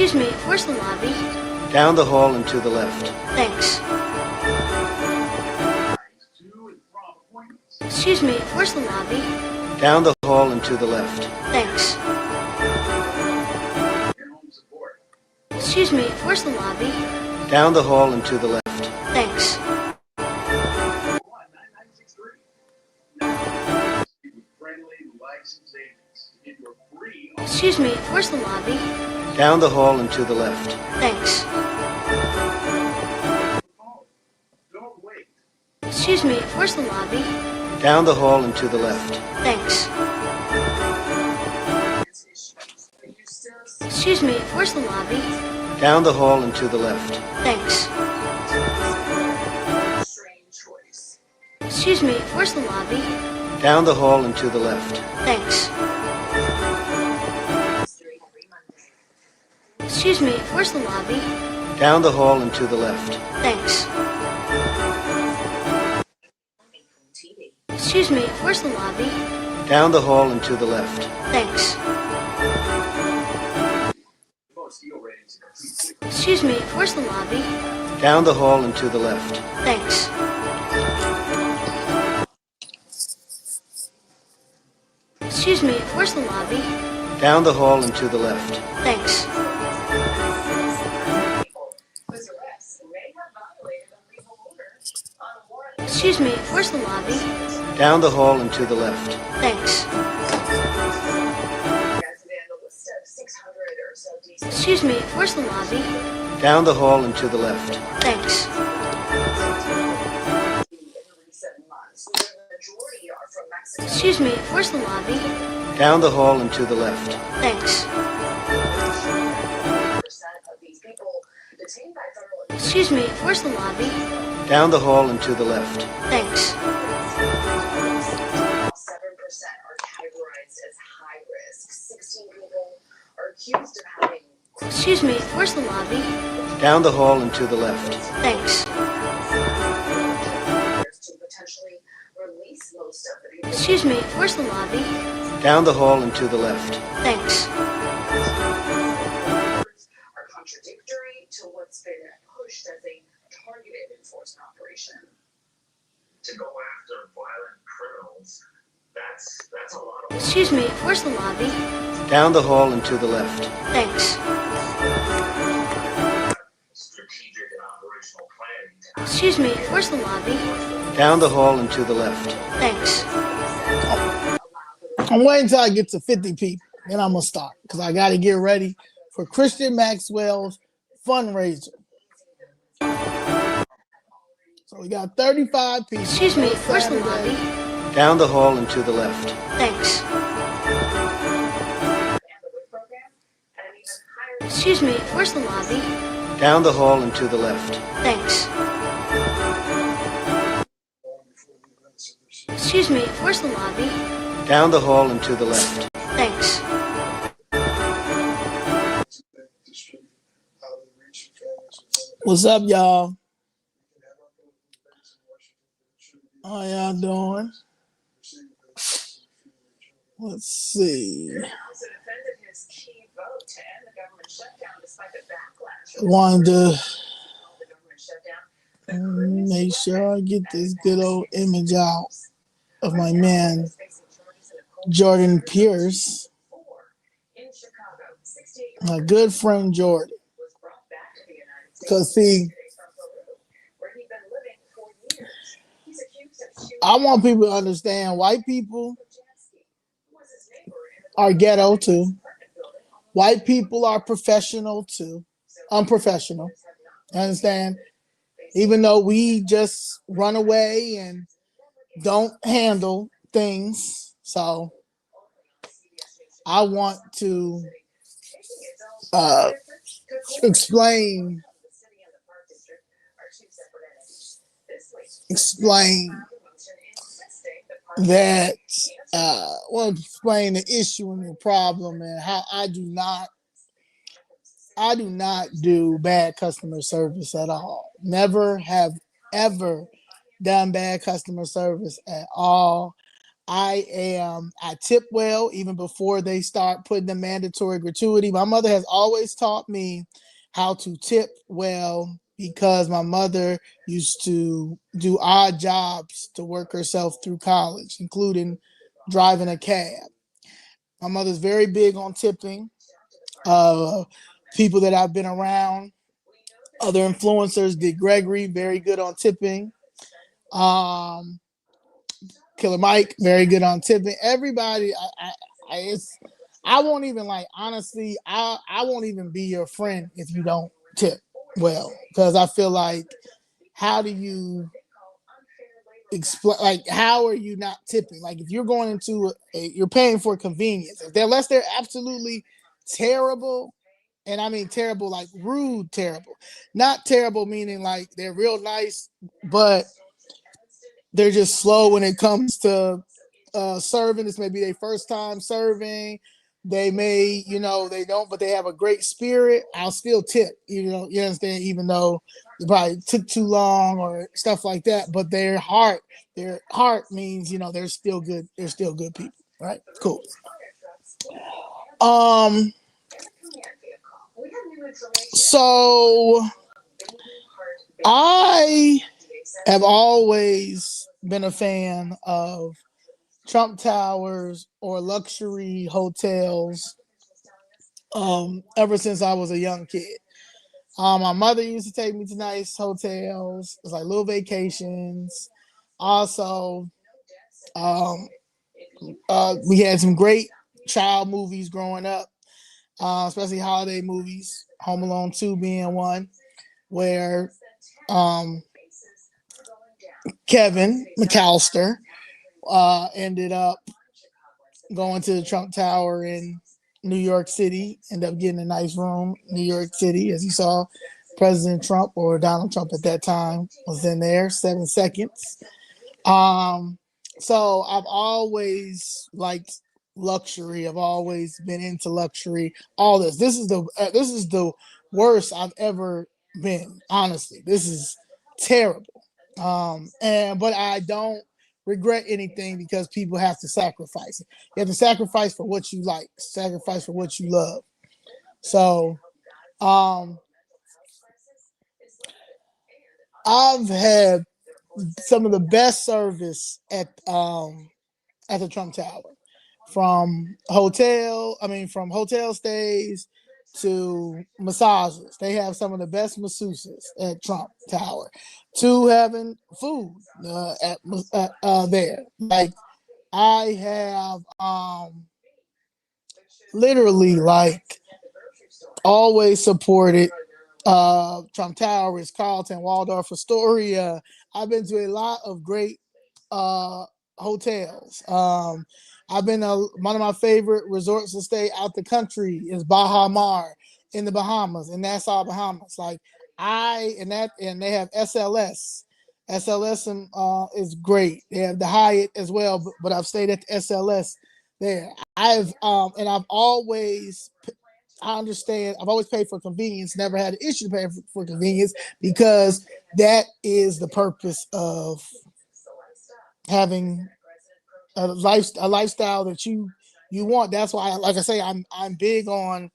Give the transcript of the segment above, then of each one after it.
Excuse me, where's the lobby? Down the hall and to the left. Thanks. Excuse me, where's the lobby? Down the hall and to the left. Thanks. Excuse me, where's the lobby? Down the hall and to the left. Thanks. Excuse me, where's the lobby? Down the hall and to the left. Thanks. Excuse me, where's the lobby? Down the hall and to the left. Thanks. Excuse me, where's the lobby? Down the hall and to the left. Thanks. Excuse me, where's the lobby? Down the hall and to the left. Thanks. Excuse me, where's the lobby? Down the hall and to the left. Thanks. Excuse me, where's the lobby? Down the hall and to the left. Thanks. Excuse me, where's the lobby? Down the hall and to the left. Thanks. Excuse me, where's the lobby? Down the hall and to the left. Thanks. Excuse me, where's the lobby? Down the hall and to the left. Thanks. Excuse me, where's the lobby? Down the hall and to the left. Thanks. Excuse me, where's the lobby? Down the hall and to the left. Thanks. Excuse me, where's the lobby? Down the hall and to the left. Thanks. 7% are categorized as high risk. 16 people are accused of having. Excuse me, where's the lobby? Down the hall and to the left. Thanks. To potentially release most of the people. Excuse me, where's the lobby? Down the hall and to the left. Thanks. Are contradictory to what's been pushed as a targeted enforcement operation. To go after violent criminals, that's a lot of work. Excuse me, where's the lobby? Down the hall and to the left. Thanks. Strategic and operational planning to Excuse me, where's the lobby? Down the hall and to the left. Thanks. I'm waiting until I get to 50 people. Then I'm going to stop because I got to get ready for Christian Maxwell's fundraiser. So we got 35 people. Excuse me, where's the lobby? Down the hall and to the left. Thanks. Excuse me, where's the lobby? Down the hall and to the left. Thanks. Excuse me, where's the lobby? Down the hall and to the left. Thanks. What's up, y'all? How y'all doing? Let's see. Wanted to make sure I get this good old image out of my man, Jordan Pierce, my good friend Jordan. Because, see, I want people to understand white people are ghetto too. White people are professional too. Unprofessional. You understand? Even though we just run away and don't handle things. So I want to explain that explain the issue and the problem and how I do not do bad customer service at all. Never have ever done bad customer service at all. I tip well even before they start putting the mandatory gratuity. My mother has always taught me how to tip well because my mother used to do odd jobs to work herself through college, including driving a cab. My mother's very big on tipping. People that I've been around, other influencers, Dick Gregory, very good on tipping. Um, Killer Mike, very good on tipping. Everybody, I won't even like honestly, I won't even be your friend if you don't tip well, because I feel like how do you explain, like how are you not tipping? Like if you're going into you're paying for convenience, unless they're absolutely terrible, and I mean terrible like rude terrible, not terrible meaning like they're real nice but they're just slow when it comes to serving. This may be their first time serving. They may, they don't, but they have a great spirit. I'll still tip, you understand, even though it probably took too long or stuff like that. But their heart means, they're still good. They're still good people, right? Cool. So I have always been a fan of Trump Towers or luxury hotels ever since I was a young kid. My mother used to take me to nice hotels. It was like little vacations. Also, we had some great child movies growing up, especially holiday movies. Home Alone 2 being one, where Kevin McAllister ended up going to the Trump Tower in New York City, ended up getting a nice room in New York City. As you saw, President Trump, or Donald Trump at that time, was in there, 7 seconds. So I've always liked luxury. I've always been into luxury. All this. This is the worst I've ever been. Honestly, this is terrible. But I don't regret anything because people have to sacrifice it. You have to sacrifice for what you like, sacrifice for what you love. So, I've had some of the best service at the Trump Tower, from hotel stays to massages. They have some of the best masseuses at Trump Tower, to having food there. Like I have literally like always supported Trump Towers, Carlton, Waldorf Astoria. I've been to a lot of great hotels. I've been one of my favorite resorts to stay out the country is Baha Mar in the Bahamas, in Nassau, Bahamas. Like and they have SLS. SLS is great. They have the Hyatt as well, but I've stayed at the SLS there. I've always, I understand, I've always paid for convenience, never had an issue paying for convenience, because that is the purpose of having a lifestyle that you want. That's why, like I say, I'm big on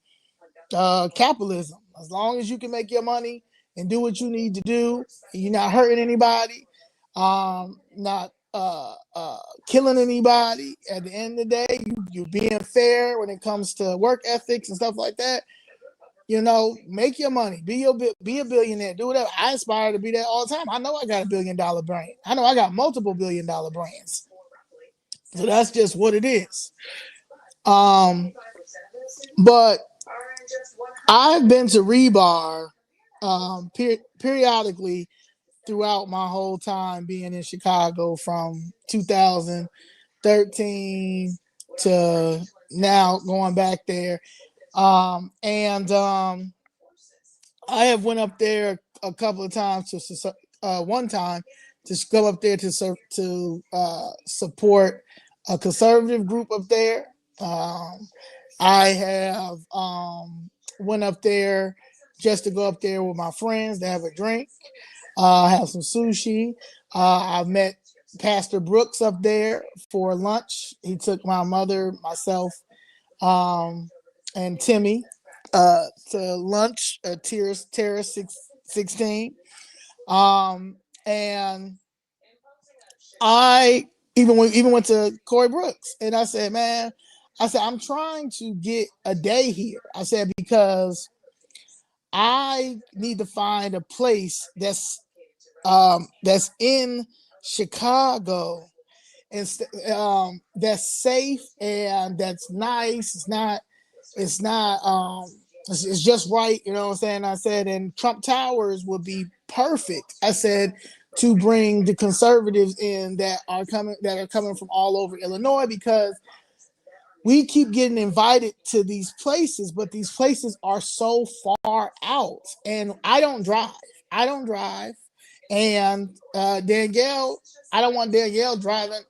capitalism. As long as you can make your money and do what you need to do, you're not hurting anybody, not killing anybody. At the end of the day, you're being fair when it comes to work ethics and stuff like that. Make your money, be a billionaire, do whatever. I aspire to be that all the time. I know I got a $1 billion brand. I know I got multiple $1 billion brands. So that's just what it is. But I've been to Rebar periodically throughout my whole time being in Chicago, from 2013 to now, going back there. I have went up there a couple of times one time to go up there to support a conservative group up there. I have went up there just to go up there with my friends to have a drink, have some sushi. I've met Pastor Brooks up there for lunch. He took my mother, myself, and Timmy to lunch at Terrace 16. And I even went to Corey Brooks, and I said, man, I said, I'm trying to get a day here. I said, because I need to find a place that's in Chicago and that's safe and that's nice. It's just right, you know what I'm saying? I said, and Trump Towers would be perfect. I said, to bring the conservatives in that are coming from all over Illinois, because we keep getting invited to these places, but these places are so far out, and I don't drive. And Danielle, I don't want Danielle driving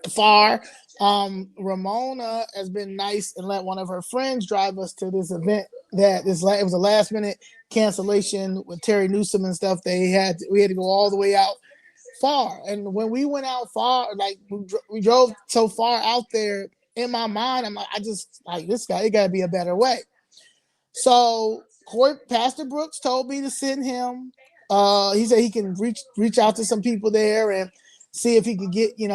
far. Ramona has been nice and let one of her friends drive us to this event it was a last minute cancellation with Terry Newsom and stuff. We had to go all the way out far, and when we went out far, like we drove so far out there, in my mind, I'm like, I just like this guy. It got to be a better way. So Pastor Brooks told me to send him. He said he can reach out to some people there and see if he can get, he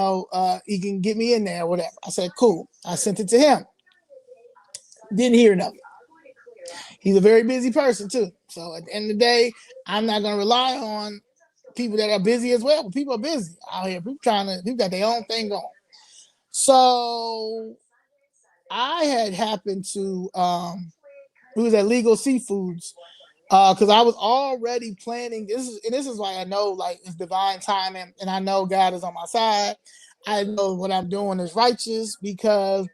can get me in there or whatever. I said, cool. I sent it to him. Didn't hear nothing. He's a very busy person too. So at the end of the day, I'm not going to rely on people that are busy as well. But people are busy out here. People got their own thing going. So I had happened to we was at Legal Seafoods because I was already planning. This is why I know, like, it's divine timing, and I know God is on my side. I know what I'm doing is righteous, because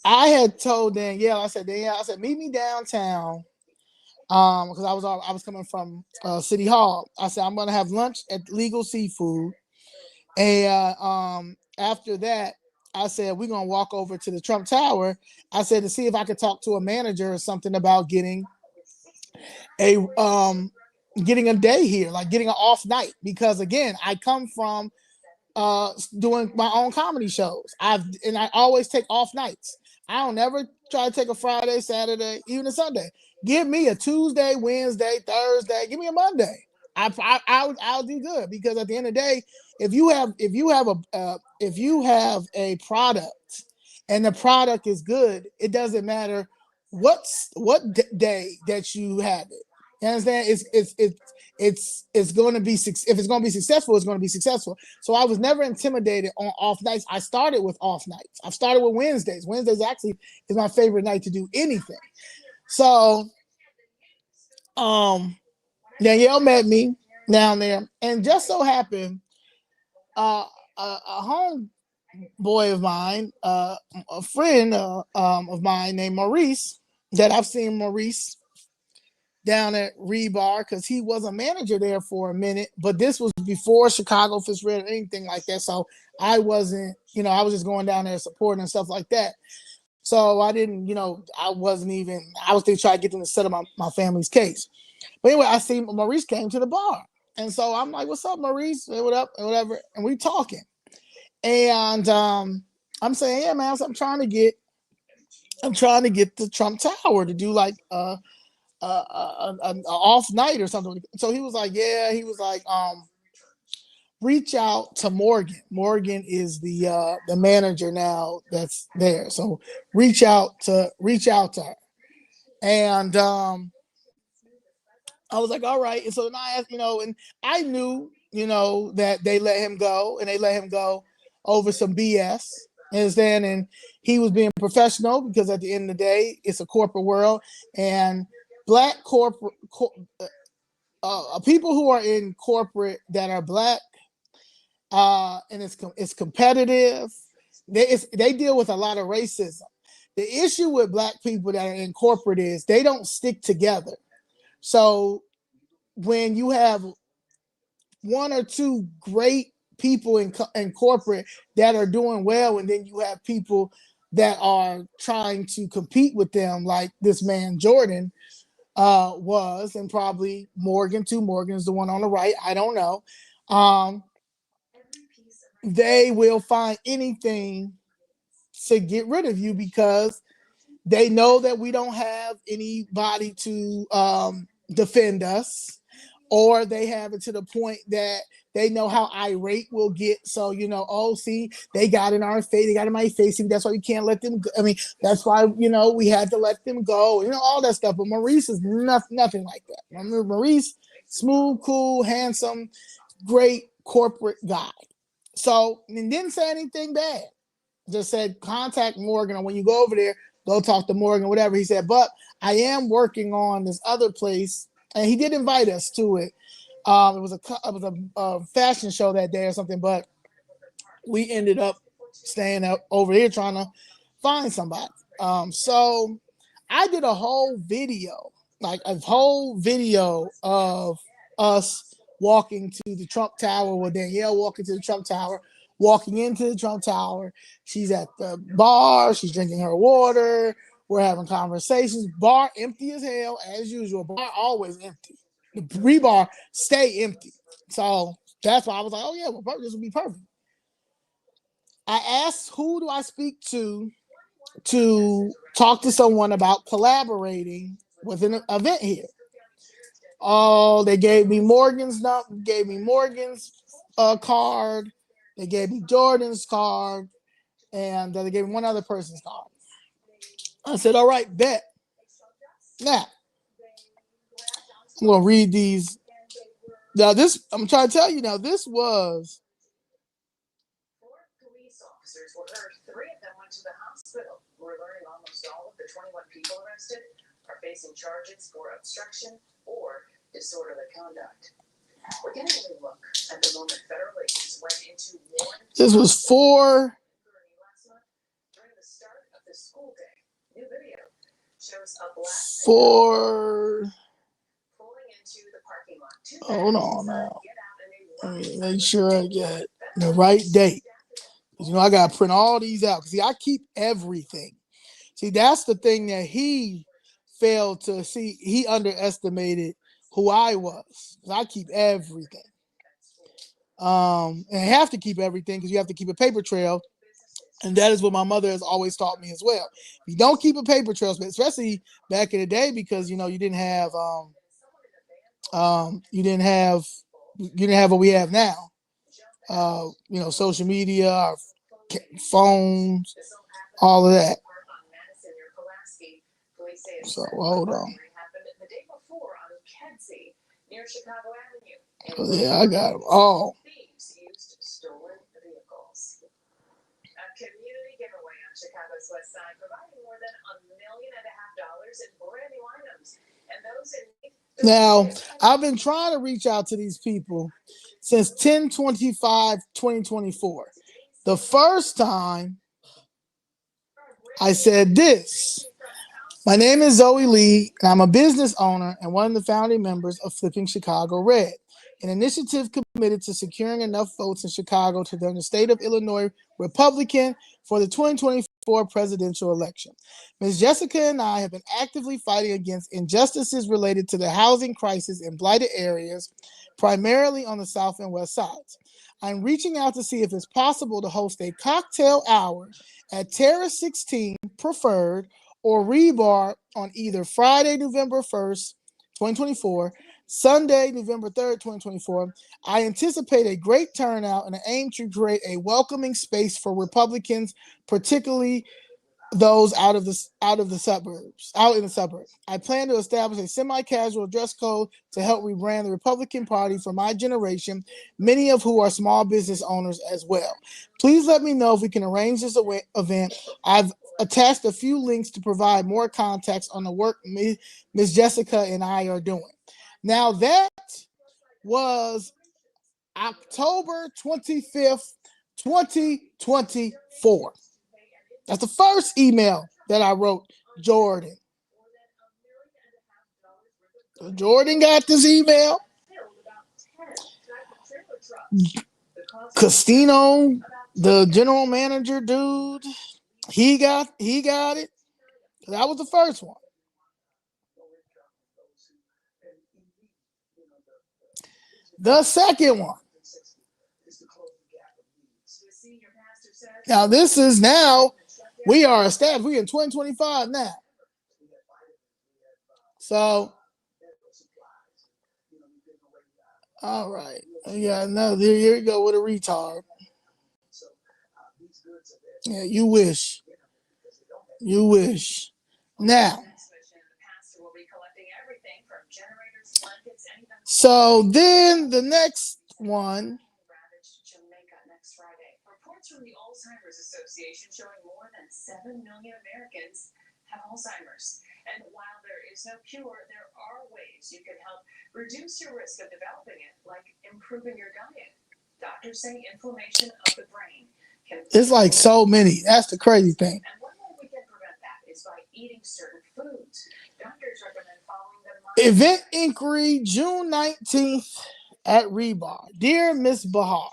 I had told Danielle, I said, meet me downtown, because I was coming from City Hall. I said, I'm gonna have lunch at Legal Seafood, and after that, I said, we're gonna walk over to the Trump Tower. I said, to see if I could talk to a manager or something about getting a day here, like getting an off night, because again, I come from doing my own comedy shows. I always take off nights. I don't ever try to take a Friday, Saturday, even a Sunday. Give me a Tuesday, Wednesday, Thursday. Give me a Monday. I'll do good, because at the end of the day, if you have a product and the product is good, it doesn't matter what day that you have it. You understand? It's going to be, if it's going to be successful, it's going to be successful. So I was never intimidated on off nights. I started with off nights. I've started with Wednesdays. Wednesdays actually is my favorite night to do anything. So, Danielle met me down there, and just so happened, a home boy of mine, a friend of mine named Maurice, that I've seen Maurice down at Rebar, because he was a manager there for a minute, but this was before Chicago Fist Red or anything like that. So I wasn't, I was just going down there supporting and stuff like that. So I didn't, I was still trying to get them to settle my family's case. But anyway, I see Maurice came to the bar. And so I'm like, what's up, Maurice? Hey, what up? And whatever. And we talking. And I'm saying, yeah, man, I'm trying to get the Trump Tower to do like an off night or something. So he was like, yeah, reach out to Morgan. Morgan is the manager now that's there. So reach out to her. And I was like, all right. And so then I asked, and I knew, that they let him go, and they let him go over some BS. Understand? And he was being professional, because at the end of the day, it's a corporate world, and black people who are in corporate that are black, and it's competitive. They deal with a lot of racism. The issue with black people that are in corporate is they don't stick together. So when you have one or two great people in corporate that are doing well, and then you have people that are trying to compete with them, like this man Jordan was, and probably Morgan too. Morgan's the one on the right. I don't know. they will find anything to get rid of you because they know that we don't have anybody to defend us, or they have it to the point that they know how irate we'll get. So, oh, see, they got in our face, they got in my face. That's why we can't let them go. I mean, that's why, we had to let them go, all that stuff. But Maurice is nothing like that. Maurice, smooth, cool, handsome, great corporate guy. So, and didn't say anything bad. Just said, contact Morgan, or when you go over there, go talk to Morgan, whatever. He said, but I am working on this other place, and he did invite us to it. It was a fashion show that day or something, but we ended up staying up over here trying to find somebody. So I did a whole video of us walking to the Trump Tower, with Danielle walking to the Trump Tower, walking into the Trump Tower. She's at the bar, she's drinking her water, we're having conversations. Bar empty as hell, as usual. Bar always empty. The Rebar stay empty. So that's why I was like, oh yeah, well, this would be perfect. I asked, who do I speak to talk to someone about collaborating with an event here? Oh, they gave me Morgan's card. They gave me Jordan's card, and they gave me one other person's card. I said, all right, bet. Now, I'm going to read these. Now, I'm trying to tell you now, this was... 4 police officers were hurt. 3 of them went to the hospital. We're learning almost all of the 21 people arrested are facing charges for obstruction or disorderly conduct. We're getting a look at the moment federal agents went into war. This was for... last month during the start of the school day. New video shows a black for... pulling into the parking lot. Hold on now. Let me make sure I get the right date. I got to print all these out. See, I keep everything. See, that's the thing that he failed to see. He underestimated who I was. I keep everything. And I have to keep everything because you have to keep a paper trail. And that is what my mother has always taught me as well. You don't keep a paper trail, especially back in the day, because you didn't have what we have now. Social media, our phones, all of that. So hold on. Yeah, I got them all. Community giveaway on Chicago's West Side, providing more than $1.5 million in brand new items. And those in now, I've been trying to reach out to these people since 10/25/2024. The first time I said this: my name is Zoe Lee, and I'm a business owner and one of the founding members of Flipping Chicago Red, an initiative committed to securing enough votes in Chicago to turn the state of Illinois Republican for the 2024 presidential election. Ms. Jessica and I have been actively fighting against injustices related to the housing crisis in blighted areas, primarily on the south and west sides. I'm reaching out to see if it's possible to host a cocktail hour at Terrace 16 Preferred or Rebar on either Friday, November 1st, 2024, Sunday, November 3rd, 2024. I anticipate a great turnout and aim to create a welcoming space for Republicans, particularly those out in the suburbs. I plan to establish a semi-casual dress code to help rebrand the Republican Party for my generation, many of who are small business owners as well. Please let me know if we can arrange this event. I've attached a few links to provide more context on the work Ms. Jessica and I are doing. Now that was October 25th, 2024. That's the first email that I wrote Jordan. So Jordan got this email. Costino, the general manager dude, he got it. That was the first one. The second one. Now this is now we are established. We in 2025 now. So, all right. Yeah, no, here you go with a retard. Yeah, you wish. You wish. Now, so then the next one. Reports from the Alzheimer's Association showing more than 7 million Americans have Alzheimer's. And while there is no cure, there are ways you can help reduce your risk of developing it, like improving your diet. Doctors say inflammation of the brain can... It's like so many. That's the crazy thing. And one way we can prevent that is by eating certain foods. Doctors recommend following them. Event inquiry, June 19th at Rebar. Dear Miss Bahar,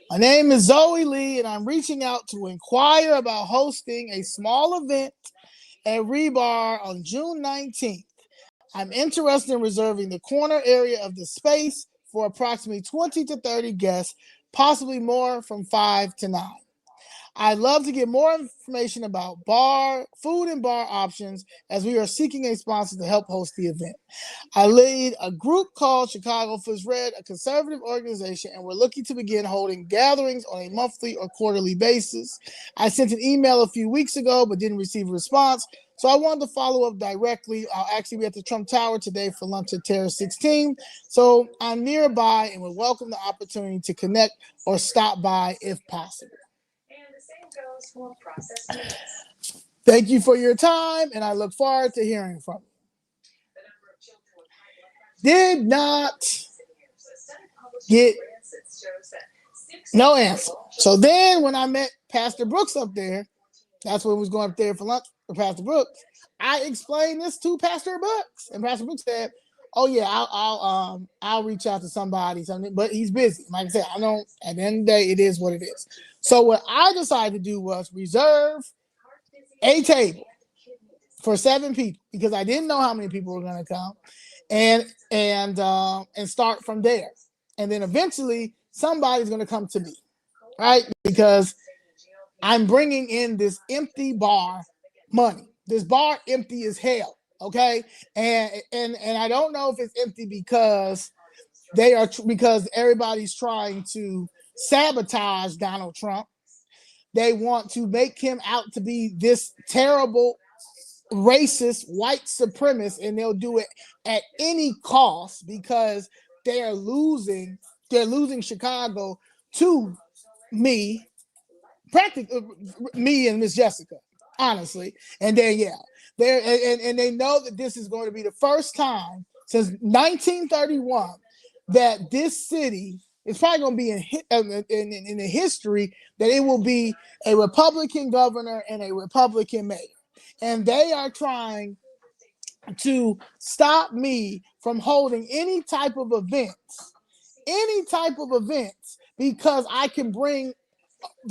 my name is Zoe Lee, and I'm reaching out to inquire about hosting a small event at Rebar on June 19th. I'm interested in reserving the corner area of the space for approximately 20 to 30 guests, possibly more from 5 to 9. I'd love to get more information about food and bar options as we are seeking a sponsor to help host the event. I lead a group called Chicago First Red, a conservative organization, and we're looking to begin holding gatherings on a monthly or quarterly basis. I sent an email a few weeks ago but didn't receive a response, so I wanted to follow up directly. I'll actually be at the Trump Tower today for lunch at Terrace 16, so I'm nearby and would welcome the opportunity to connect or stop by if possible. Thank you for your time, and I look forward to hearing from you. Did not get no answer. So then when I met Pastor Brooks up there, that's when we was going up there for lunch with Pastor Brooks, I explained this to Pastor Brooks, and Pastor Brooks said, "Oh yeah, I'll reach out to somebody, but he's busy." Like I said, I don't. At the end of the day, it is what it is. So what I decided to do was reserve a table for 7 people because I didn't know how many people were going to come, and start from there, and then eventually somebody's going to come to me, right? Because I'm bringing in this empty bar money. This bar empty as hell. Okay, and I don't know if it's empty because because everybody's trying to sabotage Donald Trump. They want to make him out to be this terrible racist white supremacist, and they'll do it at any cost because they're losing Chicago to me, practically me and Miss Jessica, honestly. And then and they know that this is going to be the first time since 1931 that this city is probably going to be in the history that it will be a Republican governor and a Republican mayor. And they are trying to stop me from holding any type of events, because I can bring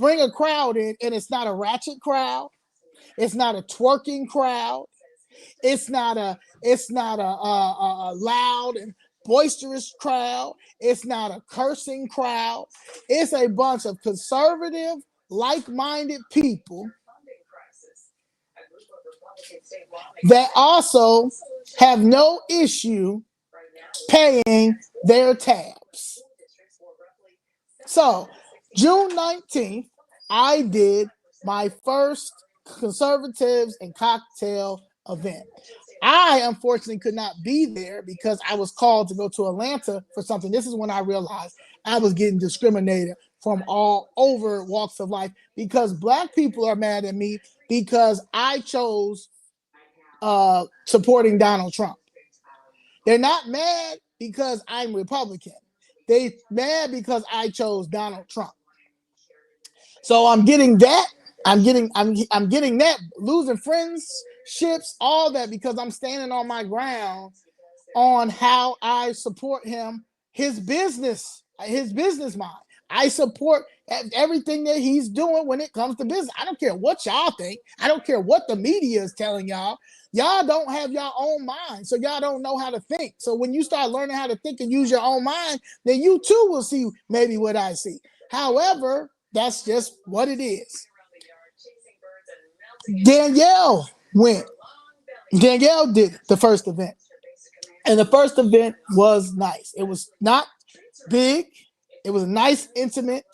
a crowd in, and it's not a ratchet crowd. It's not a twerking crowd. It's not a loud and boisterous crowd. It's not a cursing crowd. It's a bunch of conservative, like-minded people that also have no issue paying their tabs. So, June 19th, I did my first conservatives and cocktail event. I unfortunately could not be there because I was called to go to Atlanta for something. This is when I realized I was getting discriminated from all over walks of life because Black people are mad at me because I chose supporting Donald Trump. They're not mad because I'm Republican. They mad because I chose Donald Trump. So I'm getting that. I'm getting that, losing friendships, all that, because I'm standing on my ground on how I support him, his business mind. I support everything that he's doing when it comes to business. I don't care what y'all think. I don't care what the media is telling y'all. Y'all don't have your own mind, so y'all don't know how to think. So when you start learning how to think and use your own mind, then you too will see maybe what I see. However, That's just what it is. Danielle went. Danielle did the first event. And the first event was nice. It was not big. It was a nice, intimate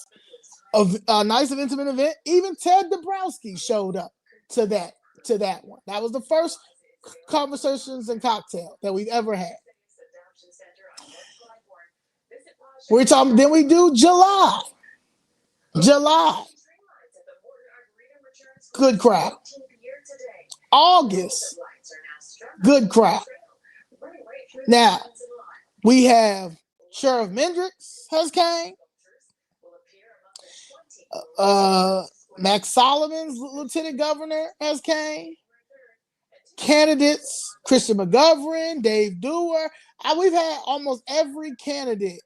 event. Even Ted Dabrowski showed up to that one. That was the first conversations and cocktail that we've ever had. We're talking. Then we do July. Good crowd. August. Good crowd. Now we have Sheriff Mendricks has came. Max Solomon's lieutenant governor has came. Candidates, Christian McGovern, Dave Dewar. We've had almost every candidate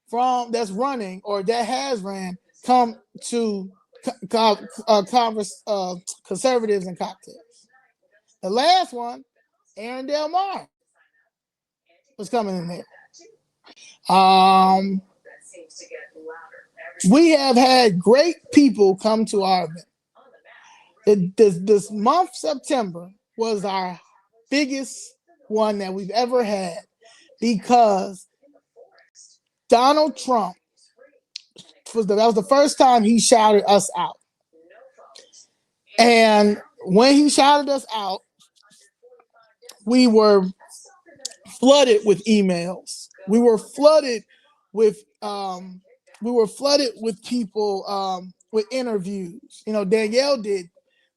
from that's running or that has ran come to conservatives and cocktails. The last one, Aaron Del Mar, was coming in there. We have had great people come to our event. This month, September, was our biggest one that we've ever had because Donald Trump that was the first time he shouted us out. And when he shouted us out, we were flooded with emails. We were flooded with people with interviews. You know, Danielle did,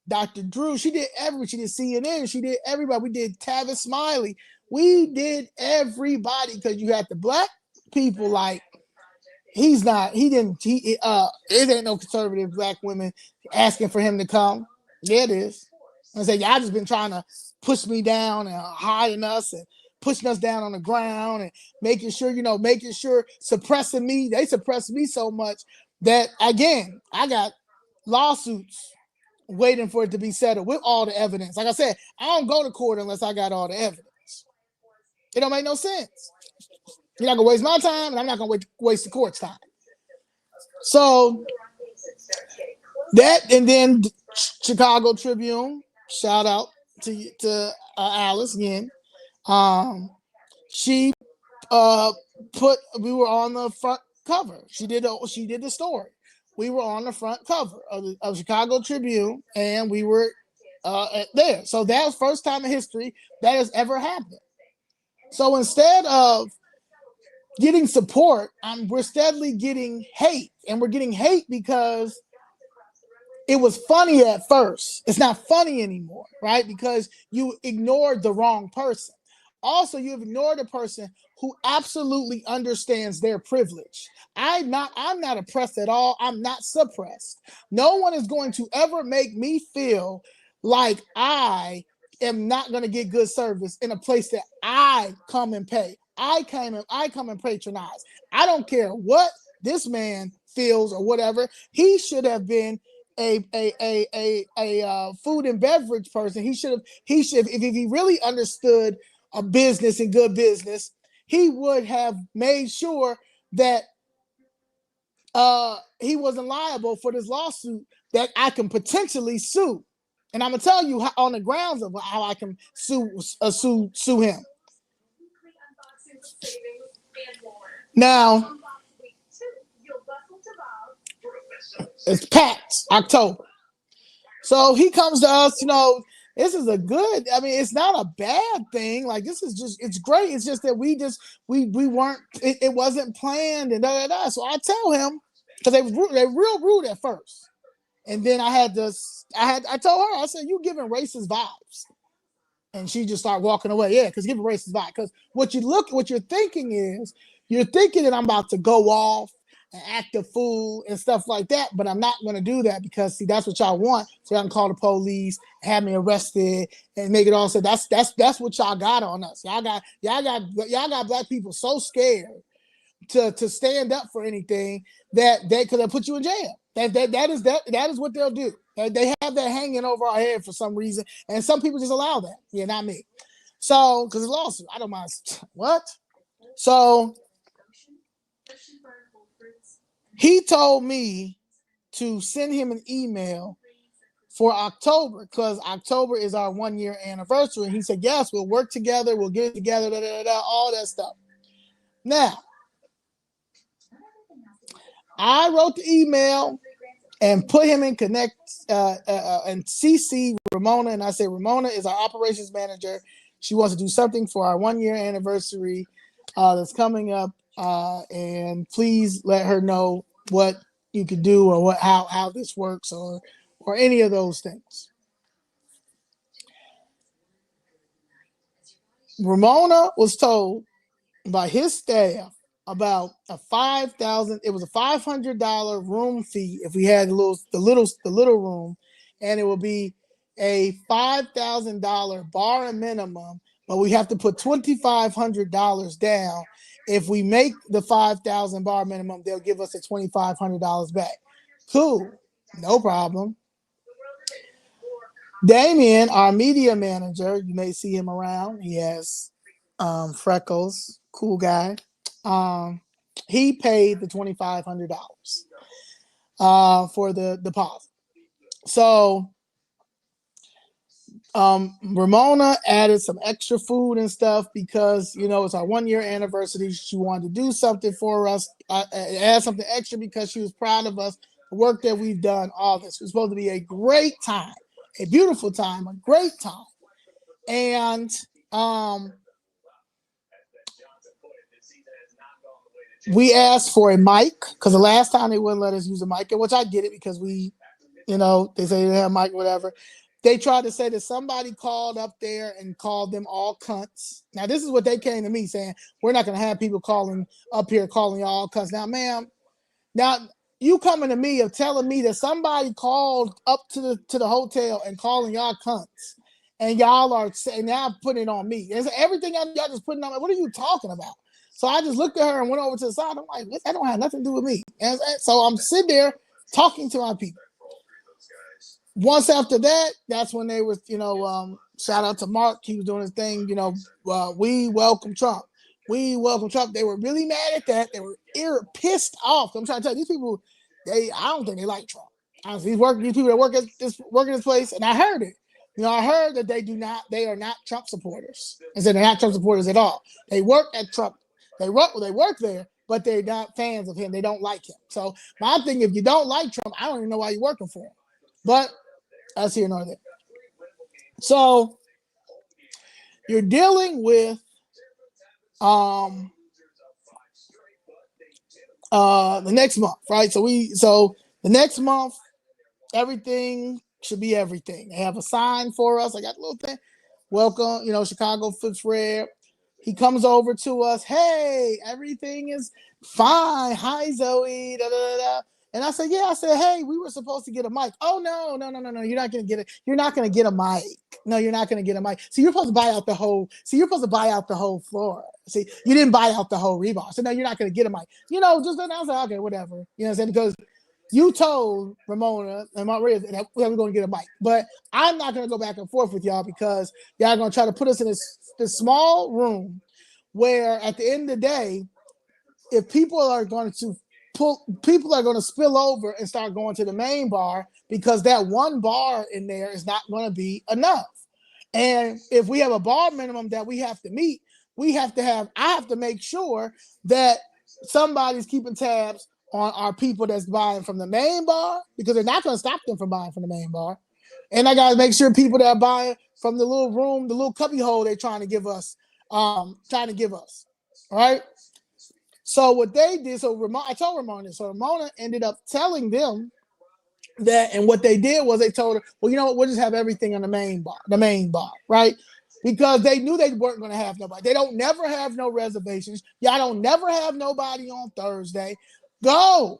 Dr. Drew, she did CNN, she did everybody. We did Tavis Smiley. We did everybody because you had the black people like it ain't no conservative black women asking for him to come. Yeah, it is. And say, y'all just been trying to push me down and hiding us and pushing us down on the ground and making sure suppressing me. They suppressed me so much that again, I got lawsuits waiting for it to be settled with all the evidence. Like I said, I don't go to court unless I got all the evidence. It don't make no sense. You're not gonna waste my time, and I'm not gonna waste the court's time. So that, and then Chicago Tribune, shout out to Alice again. She we were on the front cover. She did the story. We were on the front cover of Chicago Tribune, and we were there. So that was first time in history that has ever happened. So instead of getting support, we're steadily getting hate, and we're getting hate because it was funny at first. It's not funny anymore, right? Because you ignored the wrong person. Also, you've ignored a person who absolutely understands their privilege. I'm not oppressed at all. I'm not suppressed. No one is going to ever make me feel like I am not going to get good service in a place that I come and pay. I come and patronize. I don't care what this man feels or whatever. He should have been a food and beverage person. He should if he really understood a business and good business, he would have made sure that he wasn't liable for this lawsuit that I can potentially sue. And I'm gonna tell you how, on the grounds of how I can sue him. Now, it's packed October. So he comes to us, this is it's not a bad thing. Like, it's great. It's just that we weren't, it wasn't planned and da. So I tell him, because they real rude at first. And then I told her, I said, you giving racist vibes. And she just started walking away. Yeah, because giving racist vibes. Because what you're thinking that I'm about to go off and act a fool and stuff like that, but I'm not going to do that because, see, that's what y'all want. So y'all can call the police, have me arrested, and make it all. So that's what y'all got on us. Y'all got black people so scared to stand up for anything that they could have put you in jail. That is what they'll do. They have that hanging over our head for some reason, and some people just allow that. Yeah, not me. So, because it's lawsuit, I don't mind. What? So he told me to send him an email for October, because October is our 1 year anniversary. And he said, yes, we'll work together, we'll get it together, all that stuff. Now, I wrote the email and put him in connect and CC Ramona. And I said, Ramona is our operations manager. She wants to do something for our 1 year anniversary that's coming up. And please let her know what you could do, or how this works, or any of those things. Ramona was told by his staff about a $500 room fee if we had the little room, and it would be a $5,000 bar minimum, but we have to put $2,500 down. If we make the $5,000 bar minimum, they'll give us the $2,500 back. Cool, no problem. Damien, our media manager, you may see him around. He has freckles, cool guy. He paid the $2,500 for the deposit. So Ramona added some extra food and stuff because, it's our 1 year anniversary. She wanted to do something for us, add something extra because she was proud of us, the work that we've done, all this. It was supposed to be a great time, a beautiful time, a great time. And we asked for a mic because the last time they wouldn't let us use a mic, which I get it because they say they have a mic, whatever. They tried to say that somebody called up there and called them all cunts. Now, this is what they came to me saying, we're not going to have people calling up here calling y'all cunts. Now, ma'am, you coming to me of telling me that somebody called up to the hotel and calling y'all cunts, and y'all are saying, now putting it on me. And so everything y'all just putting on me. What are you talking about? So I just looked at her and went over to the side. I'm like, that don't have nothing to do with me. And so I'm sitting there talking to my people. Once after that, that's when they was, shout out to Mark. He was doing his thing, we welcome Trump. We welcome Trump. They were really mad at that. They were pissed off. I'm trying to tell you, these people, I don't think they like Trump. Honestly, these people that work at this place, and I heard it. I heard that they are not Trump supporters. I said they're not Trump supporters at all. They work at Trump. They work there, but they're not fans of him. They don't like him. So my thing, if you don't like Trump, I don't even know why you're working for him. But that's here nor there. So you're dealing with the next month, right? So the next month, everything should be everything. They have a sign for us. I got a little thing. Welcome, Chicago Flips Red. He comes over to us. Hey, everything is fine. Hi, Zoe. Da, da, da. And I said, yeah. I said, hey, we were supposed to get a mic. Oh, no. You're not going to get it. You're not going to get a mic. No, you're not going to get a mic. So you're supposed to buy out the whole. floor. See, you didn't buy out the whole Rebar. So no, you're not going to get a mic. Just then I was like, okay, whatever. You know what I'm saying? Because you told Ramona and Maria that we were going to get a mic. But I'm not going to go back and forth with y'all because y'all are going to try to put us in this small room where at the end of the day, if people are going to spill over and start going to the main bar because that one bar in there is not going to be enough. And if we have a bar minimum that we have to meet, I have to make sure that somebody's keeping tabs on our people that's buying from the main bar, because they're not going to stop them from buying from the main bar. And I got to make sure people that are buying from the little room, the little cubby hole they're trying to give us. All right. So what they did, I told Ramona this. So Ramona ended up telling them that, and what they did was they told her, well, you know what, we'll just have everything on the main bar, right? Because they knew they weren't going to have nobody. They don't never have no reservations. Y'all don't never have nobody on Thursday. Go.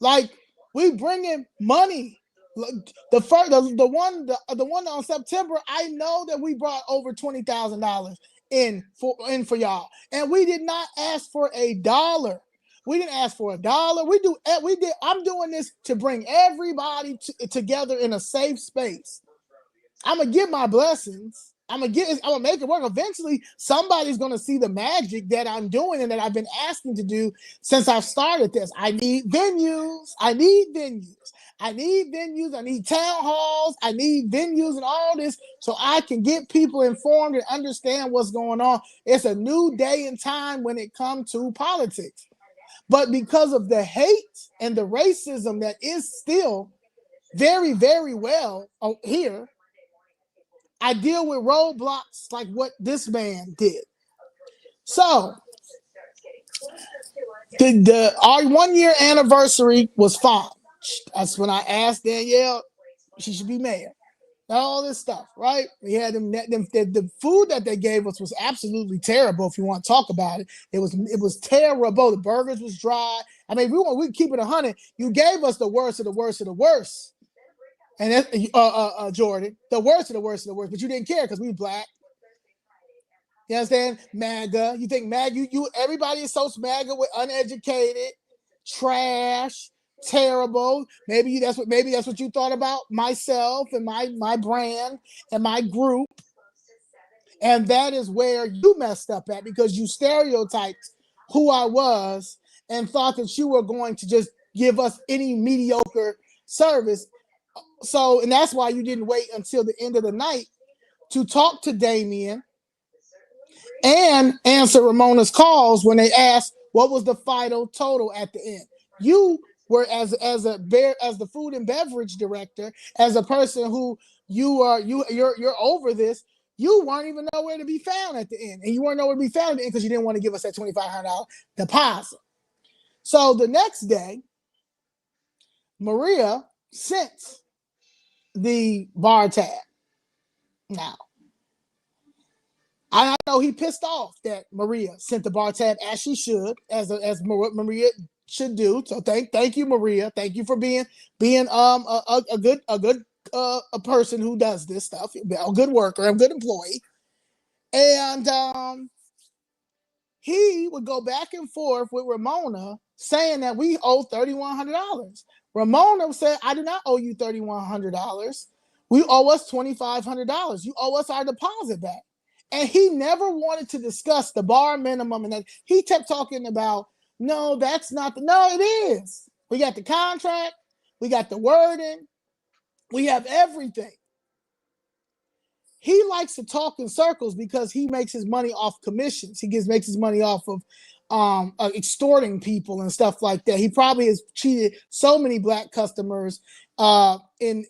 Like, we bring in money. The one on September, I know that we brought over $20,000 in for y'all, and we did not ask for $1. We didn't ask for $1. I'm doing this to bring everybody together in a safe space. I'm gonna give my blessings, I'm gonna make it work. Eventually, somebody's gonna see the magic that I'm doing and that I've been asking to do since I've started this. I need venues. I need town halls. I need venues and all this so I can get people informed and understand what's going on. It's a new day and time when it comes to politics. But because of the hate and the racism that is still very, very well here, I deal with roadblocks like what this man did. So our 1 year anniversary was fine. That's when I asked Danielle, she should be mayor. All this stuff, right? We had the food that they gave us was absolutely terrible. If you want to talk about it, it was terrible. The burgers was dry. I mean, we keep it 100. You gave us the worst of the worst of the worst. And that, Jordan, the worst of the worst of the worst, but you didn't care because we black. You understand? MAGA. You think MAGA? Everybody associates MAGA with uneducated, trash, terrible. Maybe that's what you thought about myself and my brand and my group. And that is where you messed up at, because you stereotyped who I was and thought that you were going to just give us any mediocre service. So, and that's why you didn't wait until the end of the night to talk to Damien and answer Ramona's calls when they asked what was the final total at the end. You were as the food and beverage director, as a person who you're over this. You weren't even nowhere to be found at the end, and you weren't nowhere to be found at the end because you didn't want to give us that $2,500 deposit. So the next day, Maria sent the bar tab. Now, I know he pissed off that Maria sent the bar tab, as she should, as Maria should do. So thank you, Maria. Thank you for being a good person who does this stuff, a good worker, a good employee. And he would go back and forth with Ramona saying that we owe $3,100. Ramona said, I do not owe you $3,100. We owe us $2,500. You owe us our deposit back. And he never wanted to discuss the bar minimum. And he kept talking about, no, that's not no, it is. We got the contract. We got the wording. We have everything. He likes to talk in circles because he makes his money off commissions. He makes his money off of extorting people and stuff like that. He probably has cheated so many black customers in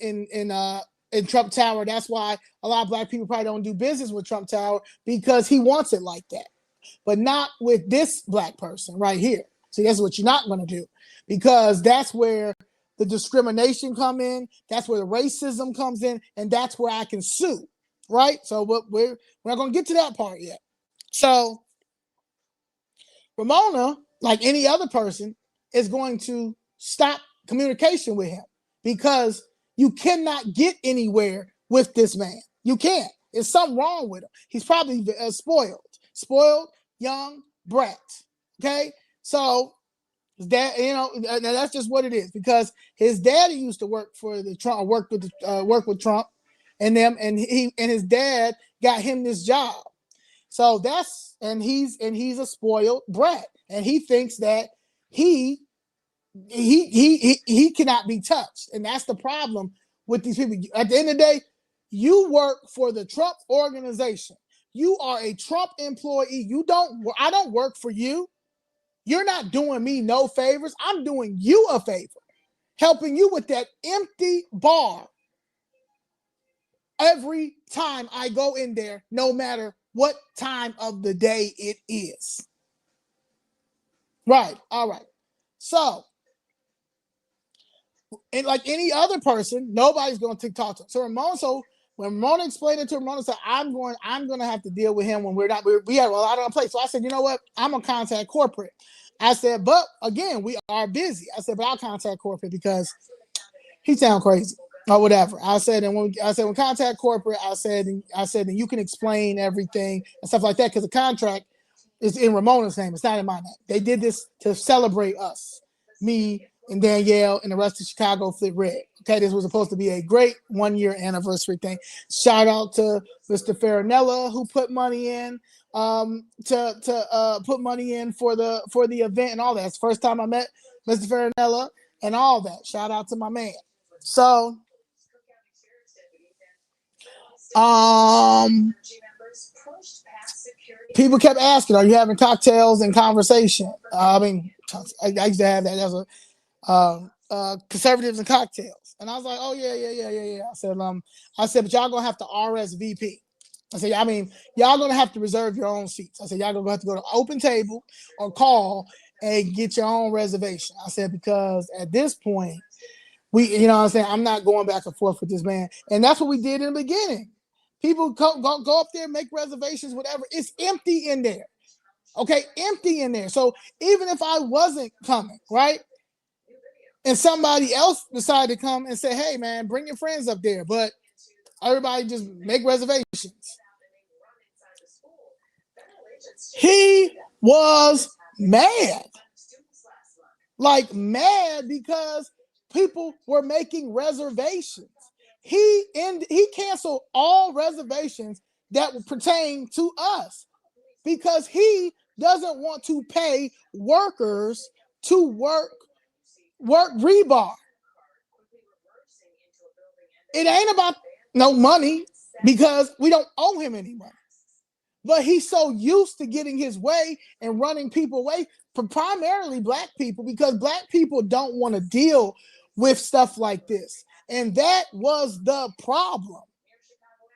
Trump Tower. That's why a lot of black people probably don't do business with Trump Tower, because he wants it like that. But not with this black person right here. See, that's what you're not going to do, because that's where the discrimination come in. That's where the racism comes in, and that's where I can sue. Right? So we're not going to get to that part yet. So Ramona, like any other person, is going to stop communication with him, because you cannot get anywhere with this man. You can't. There's something wrong with him. He's probably spoiled young brat. Okay? So that, that's just what it is, because his daddy used to work for the Trump, work with Trump and them, and his dad got him this job. So he's a spoiled brat, and he thinks that he cannot be touched. And that's the problem with these people. At the end of the day, you work for the Trump organization. You are a Trump employee. I don't work for you. You're not doing me no favors. I'm doing you a favor, helping you with that empty bar every time I go in there, no matter what time of the day it is. Right. All right. So, and like any other person, nobody's going to talk to him. So when Ramona explained it to Ramona, said, I'm going to have to deal with him when we have a lot on our plate. So I said, you know what? I'm going to contact corporate. I said, but again, we are busy. I said, but I'll contact corporate because he sounds crazy or whatever. I said, when contact corporate, I said, and you can explain everything and stuff like that, because the contract is in Ramona's name. It's not in my name. They did this to celebrate us, me, and Danielle and the rest of Chicago Fit Red. Okay, this was supposed to be a great 1 year anniversary thing. Shout out to Mr. Farinella who put money in to put money in for the event and all that. It's the first time I met Mr. Farinella and all that. Shout out to my man. So people kept asking, are you having cocktails and conversation? I mean, I used to have that as a conservatives and cocktails. And I was like, oh yeah. I said, but y'all gonna have to RSVP. I said, I mean, y'all gonna have to reserve your own seats. I said, y'all gonna have to go to open table or call and get your own reservation. I said, because at this point, you know what I'm saying, I'm not going back and forth with this man. And that's what we did in the beginning. People go up there, make reservations, whatever. It's empty in there. Okay, empty in there. So even if I wasn't coming, right? And somebody else decided to come and say, hey man, bring your friends up there. But everybody just make reservations. He was mad. Like mad because people were making reservations. He canceled all reservations that would pertain to us because he doesn't want to pay workers to work rebar. It ain't about no money because we don't owe him any money. But he's so used to getting his way and running people away, primarily black people, because black people don't want to deal with stuff like this. And that was the problem.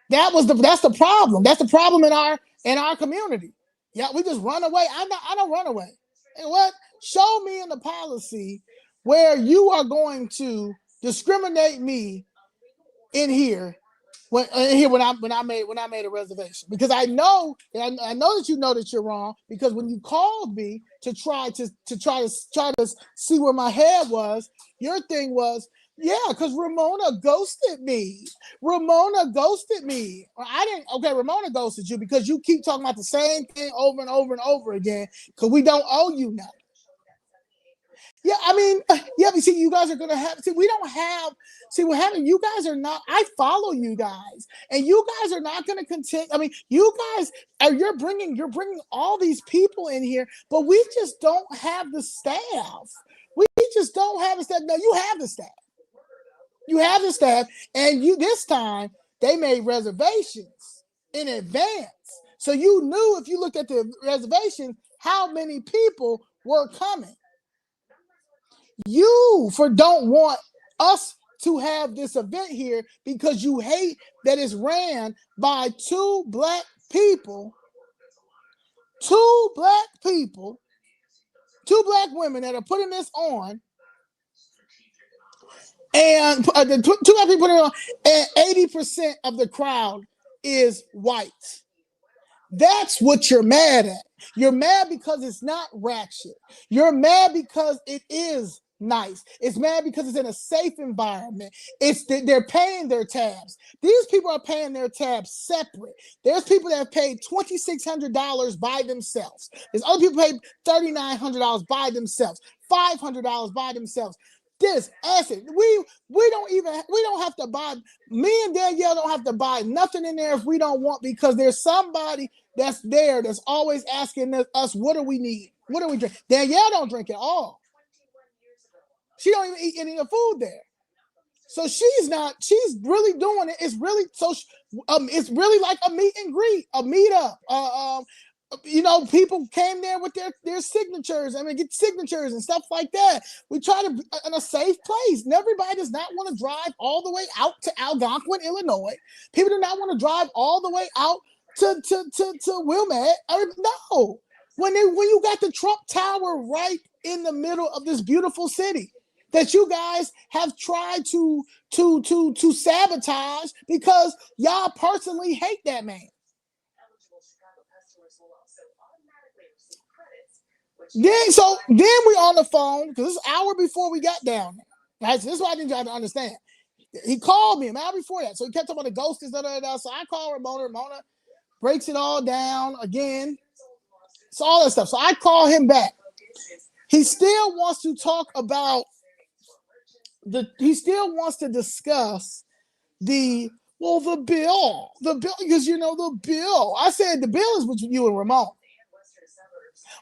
That's the problem. That's the problem in our community. Yeah, we just run away. I don't run away. And what? Show me in the policy where you are going to discriminate me in here when I made a reservation, because I know that you know that you're wrong, because when you called me to try to see where my head was, your thing was, yeah, because Ramona ghosted me. Ramona ghosted you because you keep talking about the same thing over and over and over again because we don't owe you nothing. Yeah, I mean, yeah, but see, you guys are gonna have. We don't have. See, what happened? You guys are not. I follow you guys, and you guys are not gonna continue. I mean, you guys are. You're bringing all these people in here, but we just don't have the staff. We just don't have the staff. No, you have the staff. You have the staff, and this time they made reservations in advance, so you knew if you looked at the reservation how many people were coming. You don't want us to have this event here because you hate that it's ran by two black women that are putting this on, and the two black people putting it on, and 80% of the crowd is white. That's what you're mad at. You're mad because it's not ratchet. You're mad because it is nice. It's mad because it's in a safe environment. They're paying their tabs. These people are paying their tabs separate. There's people that have paid $2,600 by themselves. There's other people paid $3,900 by themselves, $500 by themselves. This asset, we don't have to buy. Me and Danielle don't have to buy nothing in there if we don't want, because there's somebody that's there that's always asking us, what do we need? What do we drink? Danielle don't drink at all. She don't even eat any of the food there. So she's really doing it. It's really it's really like a meet and greet, a meetup. People came there with their signatures. I mean, get signatures and stuff like that. We try to in a safe place. And everybody does not want to drive all the way out to Algonquin, Illinois. People do not want to drive all the way out to Wilmette. No. When you got the Trump Tower right in the middle of this beautiful city that you guys have tried to sabotage because y'all personally hate that man. Then we on the phone, because it's an hour before we got down there. Right? So this is what I need y'all to understand. He called me an hour before that. So he kept talking about the ghosts. So I call Ramona. Ramona breaks it all down again. So all that stuff. So I call him back. He still wants to talk about he still wants to discuss the bill, because the bill. I said the bill is between you and Ramon.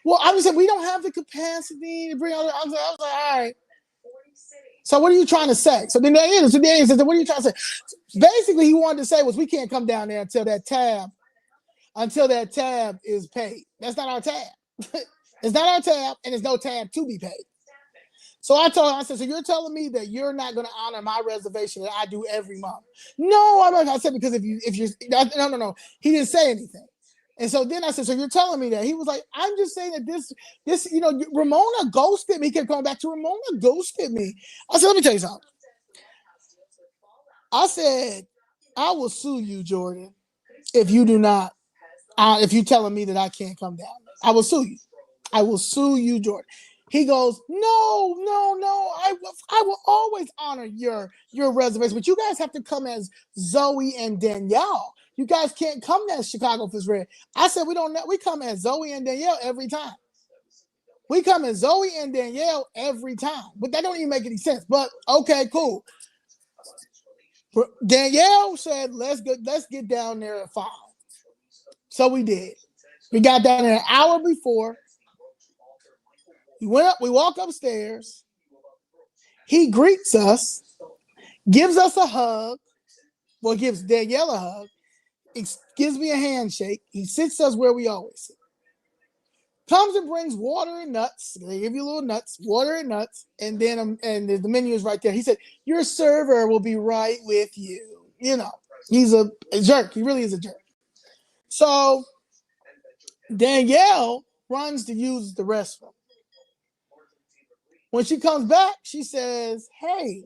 Well, I was saying we don't have the capacity to bring all. I was like, all right. So what are you trying to say? So then there said, what are you trying to say? Basically, he wanted to say was we can't come down there until that tab is paid. That's not our tab. It's not our tab, and there's no tab to be paid. So I told him, I said, so you're telling me that you're not going to honor my reservation that I do every month? No, I'm not. I said, because if you're no. He didn't say anything. And so then I said, so you're telling me that? He was like, I'm just saying that this, Ramona ghosted me. He kept coming back to Ramona ghosted me. I said, let me tell you something. I said, I will sue you, Jordan, if you do not, if you're telling me that I can't come down. I will sue you. I will sue you, Jordan. He goes, no. I will always honor your reservation, but you guys have to come as Zoe and Danielle. You guys can't come as Chicago Fist Red. I said, we come as Zoe and Danielle every time. We come as Zoe and Danielle every time. But that don't even make any sense. But okay, cool. Danielle said, let's get down there at 5. So we did. We got down there an hour before. We went up, we walk upstairs. He greets us, gives us a hug. Well, gives Danielle a hug. Gives me a handshake. He sits us where we always sit. Comes and brings water and nuts. They give you little nuts, water and nuts, and then and the menu is right there. He said, your server will be right with you. He's a jerk. He really is a jerk. So Danielle runs to use the restroom. When she comes back, she says, hey,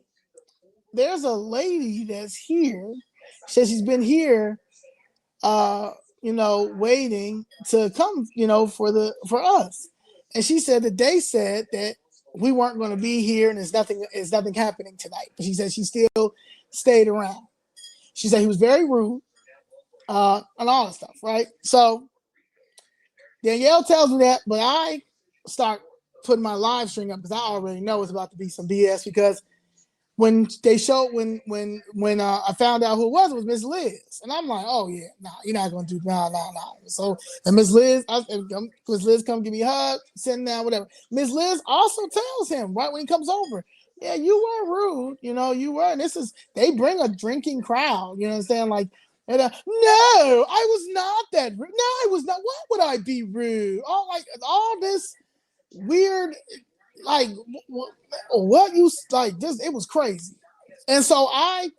there's a lady that's here. She says she's been here waiting to come, for us. And she said that they said that we weren't going to be here and there's nothing happening tonight. But she said she still stayed around. She said he was very rude, and all that stuff, right? So Danielle tells me that, but I start putting my live stream up because I already know it's about to be some BS, because when they showed when I found out who it was Miss Liz, and I'm like, oh yeah, you're not gonna do no. So and Miss Liz, come give me a hug, sitting down, whatever. Miss Liz also tells him right when he comes over, yeah, you were rude, you were. And they bring a drinking crowd, you know what I'm saying? Like, no, I was not that rude. No, I was not. Why would I be rude? All this weird. Like what you like this, it was crazy. And so I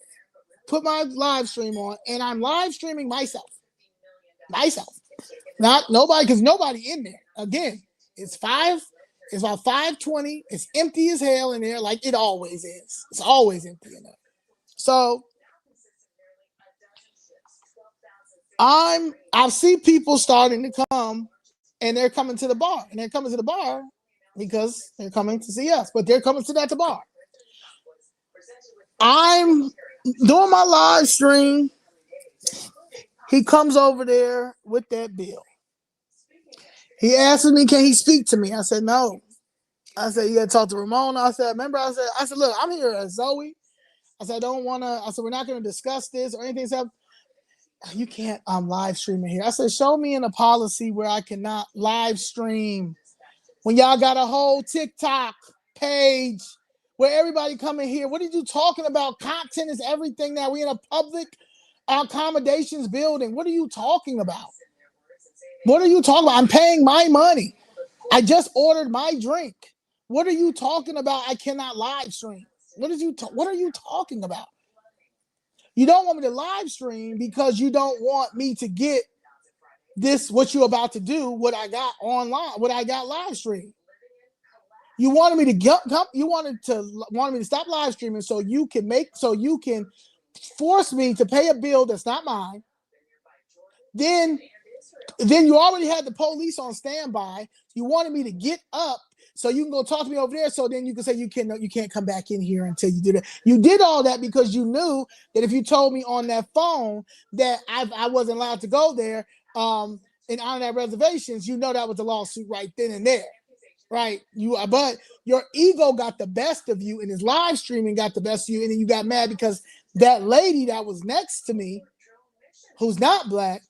put my live stream on and I'm live streaming myself, not nobody, because nobody in there. Again, it's about 5:20. It's empty as hell in there, like it always is. It's always empty in there. So I see people starting to come, and they're coming to the bar, because they're coming to see us, but they're coming to the bar. I'm doing my live stream. He comes over there with that bill. He asks me, can he speak to me? I said, no. I said, you got to talk to Ramona. I said, look, I'm here as Zoe. I said, we're not going to discuss this or anything. So you can't, I'm live streaming here. I said, show me in a policy where I cannot live stream. When y'all got a whole TikTok page where everybody coming here, what are you talking about? Content is everything now. We in a public accommodations building. What are you talking about? I'm paying my money. I just ordered my drink. What are you talking about? I cannot live stream. What are you talking about? You don't want me to live stream because you don't want me to get this, what you're about to do, what I got online, what I got live stream. You wanted me to stop live streaming so you can force me to pay a bill that's not mine. Then you already had the police on standby. You wanted me to get up so you can go talk to me over there. So then you can say you can't come back in here until you do that. You did all that because you knew that if you told me on that phone that I wasn't allowed to go there, and honor that reservations, that was a lawsuit right then and there, right? But your ego got the best of you, and his live streaming got the best of you, and then you got mad because that lady that was next to me, who's not black,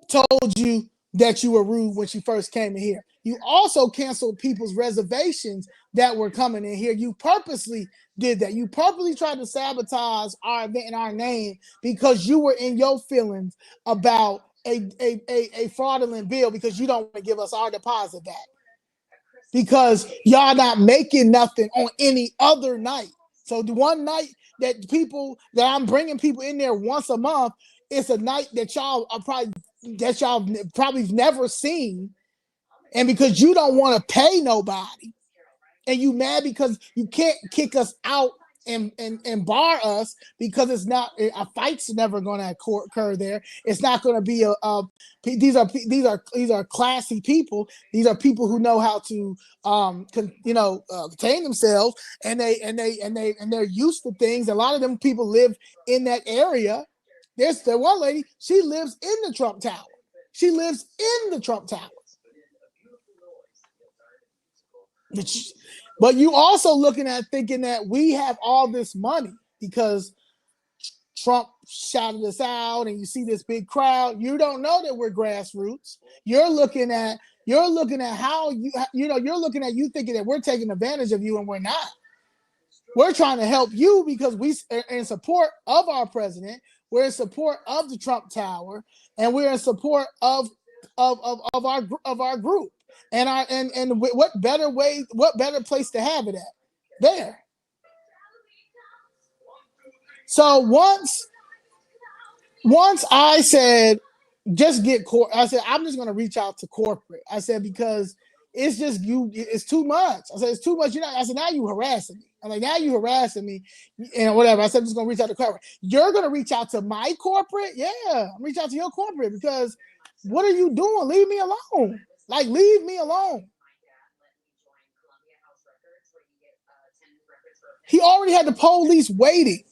told you that you were rude when she first came in here. You also canceled people's reservations that were coming in here. You purposely did that. You purposely tried to sabotage our event in our name because you were in your feelings about a fraudulent bill because you don't want to give us our deposit back. Because y'all not making nothing on any other night. So the one night that I'm bringing people in there once a month, it's a night that y'all probably never seen, and because you don't want to pay nobody, and you mad because you can't kick us out and bar us because it's not a fight's never going to occur there. It's not going to be these are classy people. These are people who know how to contain themselves, and they're used to things. A lot of them people live in that area. There's the one lady, she lives in the Trump Tower. She lives in the Trump Tower. But you also looking at thinking that we have all this money because Trump shouted us out and you see this big crowd. You don't know that we're grassroots. You're looking at how you thinking that we're taking advantage of you, and we're not. We're trying to help you because we are in support of our president. We're in support of the Trump Tower, and we're in support of our group. And what better place to have it at? There. So once I said, just get I said, I'm just gonna reach out to corporate. I said, because it's just it's too much. I said, it's too much. I said, now you harassing me. I'm like, now you harassing me and whatever. I said, I'm just gonna reach out to corporate. You're gonna reach out to my corporate? Yeah, I'm reach out to your corporate because what are you doing? Leave me alone. Like, leave me alone. He already had the police waiting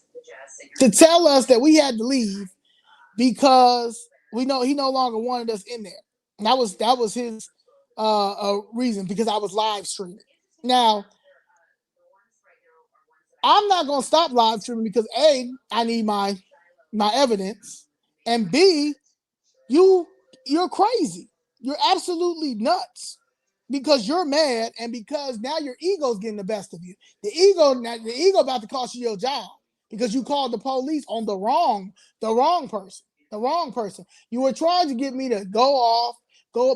to tell us that we had to leave because we know he no longer wanted us in there. And that was his reason, because I was live streaming. Now, I'm not gonna stop live streaming because A, I need my evidence, and B, you're crazy. You're absolutely nuts. Because you're mad, and because now your ego's getting the best of you. The ego about to cost you your job because you called the police on the wrong person. You were trying to get me to go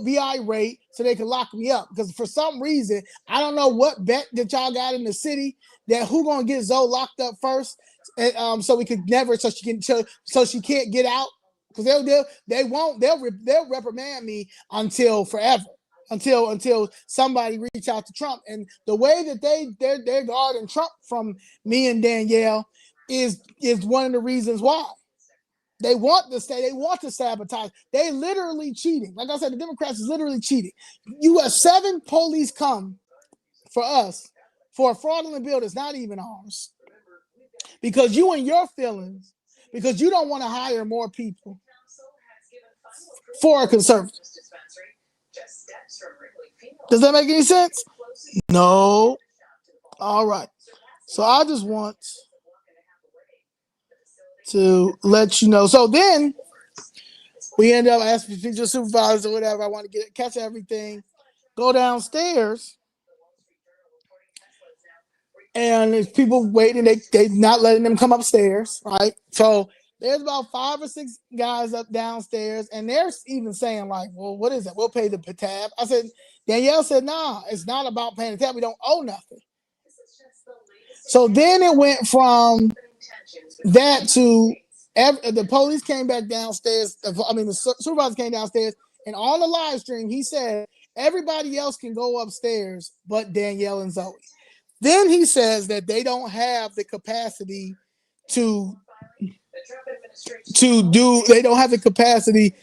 be irate so they could lock me up. Because for some reason, I don't know what bet that y'all got in the city that who gonna get Zoe locked up first, and so she can't get out. Because they'll reprimand me until forever. Until somebody reach out to Trump. And the way that they're guarding Trump from me and Danielle is one of the reasons why. They want to sabotage. They literally cheating. Like I said, the Democrats is literally cheating. You have 7 police come for us for a fraudulent bill that's not even ours. Because you and your feelings, because you don't want to hire more people for a conservative. Does that make any sense? No. All right. So I just want to let you know. So then we end up asking future supervisors or whatever. I want to catch everything, go downstairs, and there's people waiting. They not letting them come upstairs, right? So there's about 5 or 6 guys up downstairs, and they're even saying like, well, what is it? We'll pay the tab. I said, Danielle said, nah, it's not about paying the tab. We don't owe nothing. So then it went from that to the police came back downstairs. The supervisor came downstairs, and on the live stream, he said, everybody else can go upstairs but Danielle and Zoe. Then he says that they don't have the capacity they don't have the capacity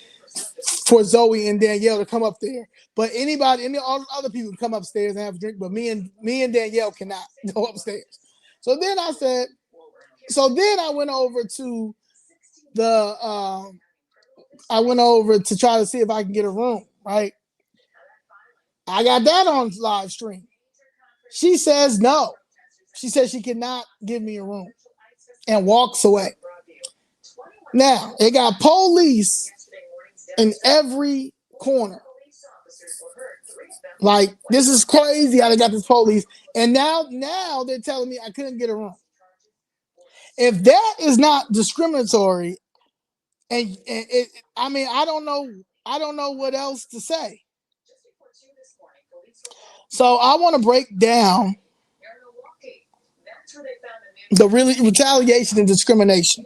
for Zoe and Danielle to come up there. But all other people can come upstairs and have a drink, but me and Danielle cannot go upstairs. So then I went over to I went over to try to see if I can get a room, right? I got that on live stream. She says no. She says she cannot give me a room and walks away. Now, it got police in every corner. Like, this is crazy how they got this police. And now they're telling me I couldn't get a room. If that is not discriminatory, and it, I mean, I don't know what else to say. So I want to break down the retaliation and discrimination.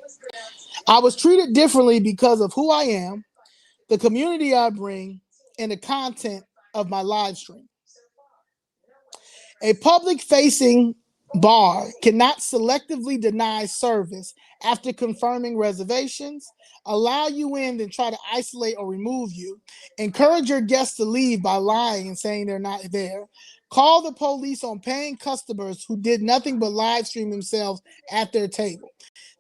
I was treated differently because of who I am, the community I bring, and the content of my live stream. A public-facing bar cannot selectively deny service after confirming reservations, allow you in, then try to isolate or remove you, encourage your guests to leave by lying and saying they're not there, call the police on paying customers who did nothing but live stream themselves at their table.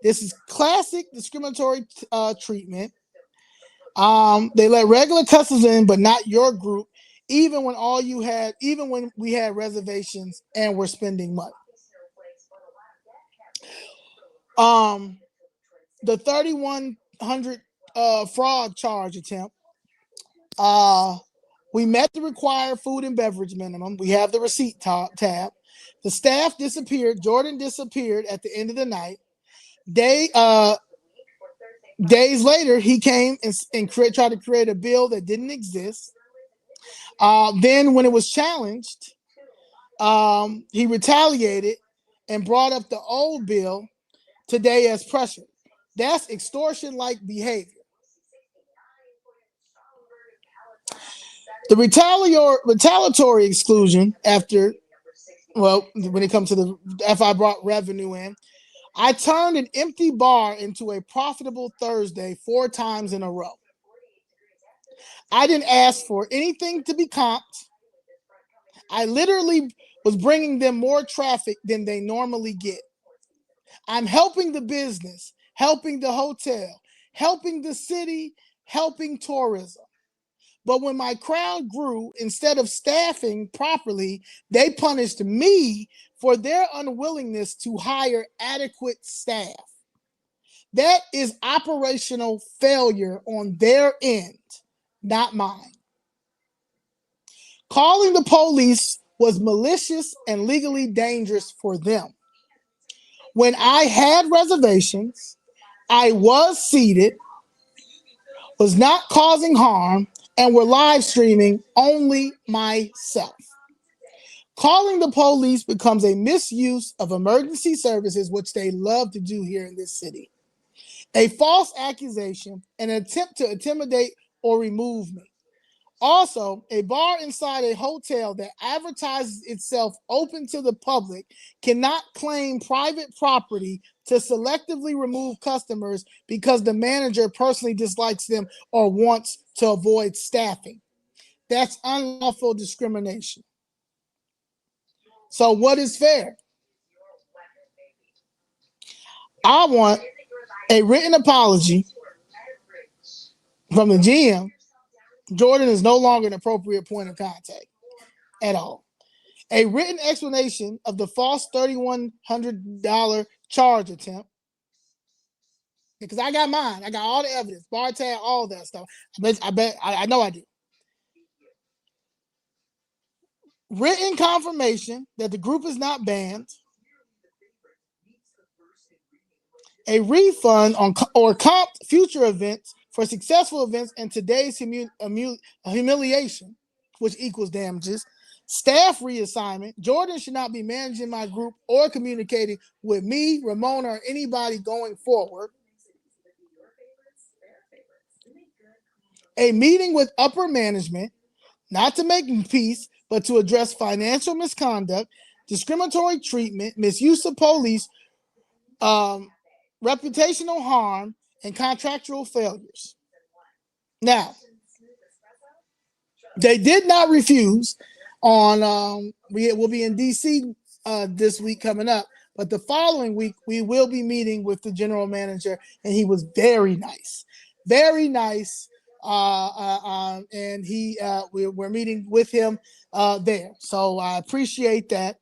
This is classic discriminatory treatment. They let regular customers in, but not your group, even when we had reservations and we're spending money. The 3,100 fraud charge attempt. We met the required food and beverage minimum. We have the receipt tab. The staff disappeared. Jordan disappeared at the end of the night. Days later, he came and tried to create a bill that didn't exist. Then when it was challenged, he retaliated and brought up the old bill today as pressure. That's extortion-like behavior. The retaliatory exclusion when it comes to if I brought revenue in, I turned an empty bar into a profitable Thursday 4 times in a row. I didn't ask for anything to be comped. I literally was bringing them more traffic than they normally get. I'm helping the business, helping the hotel, helping the city, helping tourism. But when my crowd grew, instead of staffing properly, they punished me for their unwillingness to hire adequate staff. That is operational failure on their end, not mine. Calling the police was malicious and legally dangerous for them. When I had reservations, I was seated, was not causing harm, and were live streaming only myself. Calling the police becomes a misuse of emergency services, which they love to do here in this city. A false accusation, an attempt to intimidate or remove me. Also, a bar inside a hotel that advertises itself open to the public cannot claim private property to selectively remove customers because the manager personally dislikes them or wants to avoid staffing. That's unlawful discrimination. So what is fair? I want a written apology from the GM. Jordan is no longer an appropriate point of contact at all. A written explanation of the false $3,100 charge attempt. Because I got mine. I got all the evidence, bar tag, all that stuff. I know I do. Written confirmation that the group is not banned. A refund on or comp future events for successful events and today's humiliation, which equals damages. Staff reassignment. Jordan should not be managing my group or communicating with me, Ramona, or anybody going forward. A meeting with upper management, not to make peace, but to address financial misconduct, discriminatory treatment, misuse of police, reputational harm, and contractual failures. Now, they did not refuse on, we'll be in DC this week coming up, but the following week, we will be meeting with the general manager, and he was very nice. Very nice. and we're meeting with him there. So I appreciate that.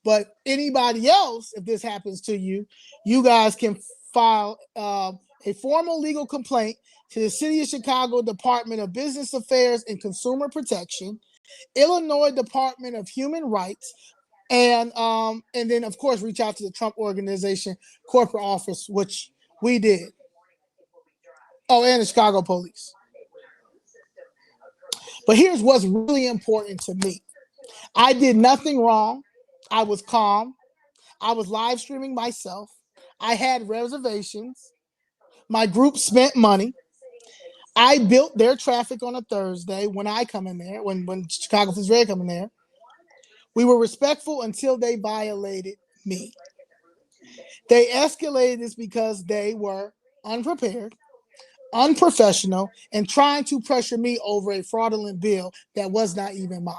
But anybody else, if this happens to you, you guys can file a formal legal complaint to the City of Chicago Department of Business Affairs and Consumer Protection, Illinois Department of Human Rights, and then of course reach out to the Trump Organization corporate office, which we did. Oh, and the Chicago police. But here's what's really important to me. I did nothing wrong. I was calm. I was live streaming myself. I had reservations. My group spent money. I built their traffic on a Thursday when I come in there, when Chicago Foods Red come in there. We were respectful until they violated me. They escalated this because they were unprepared, unprofessional, and trying to pressure me over a fraudulent bill that was not even mine.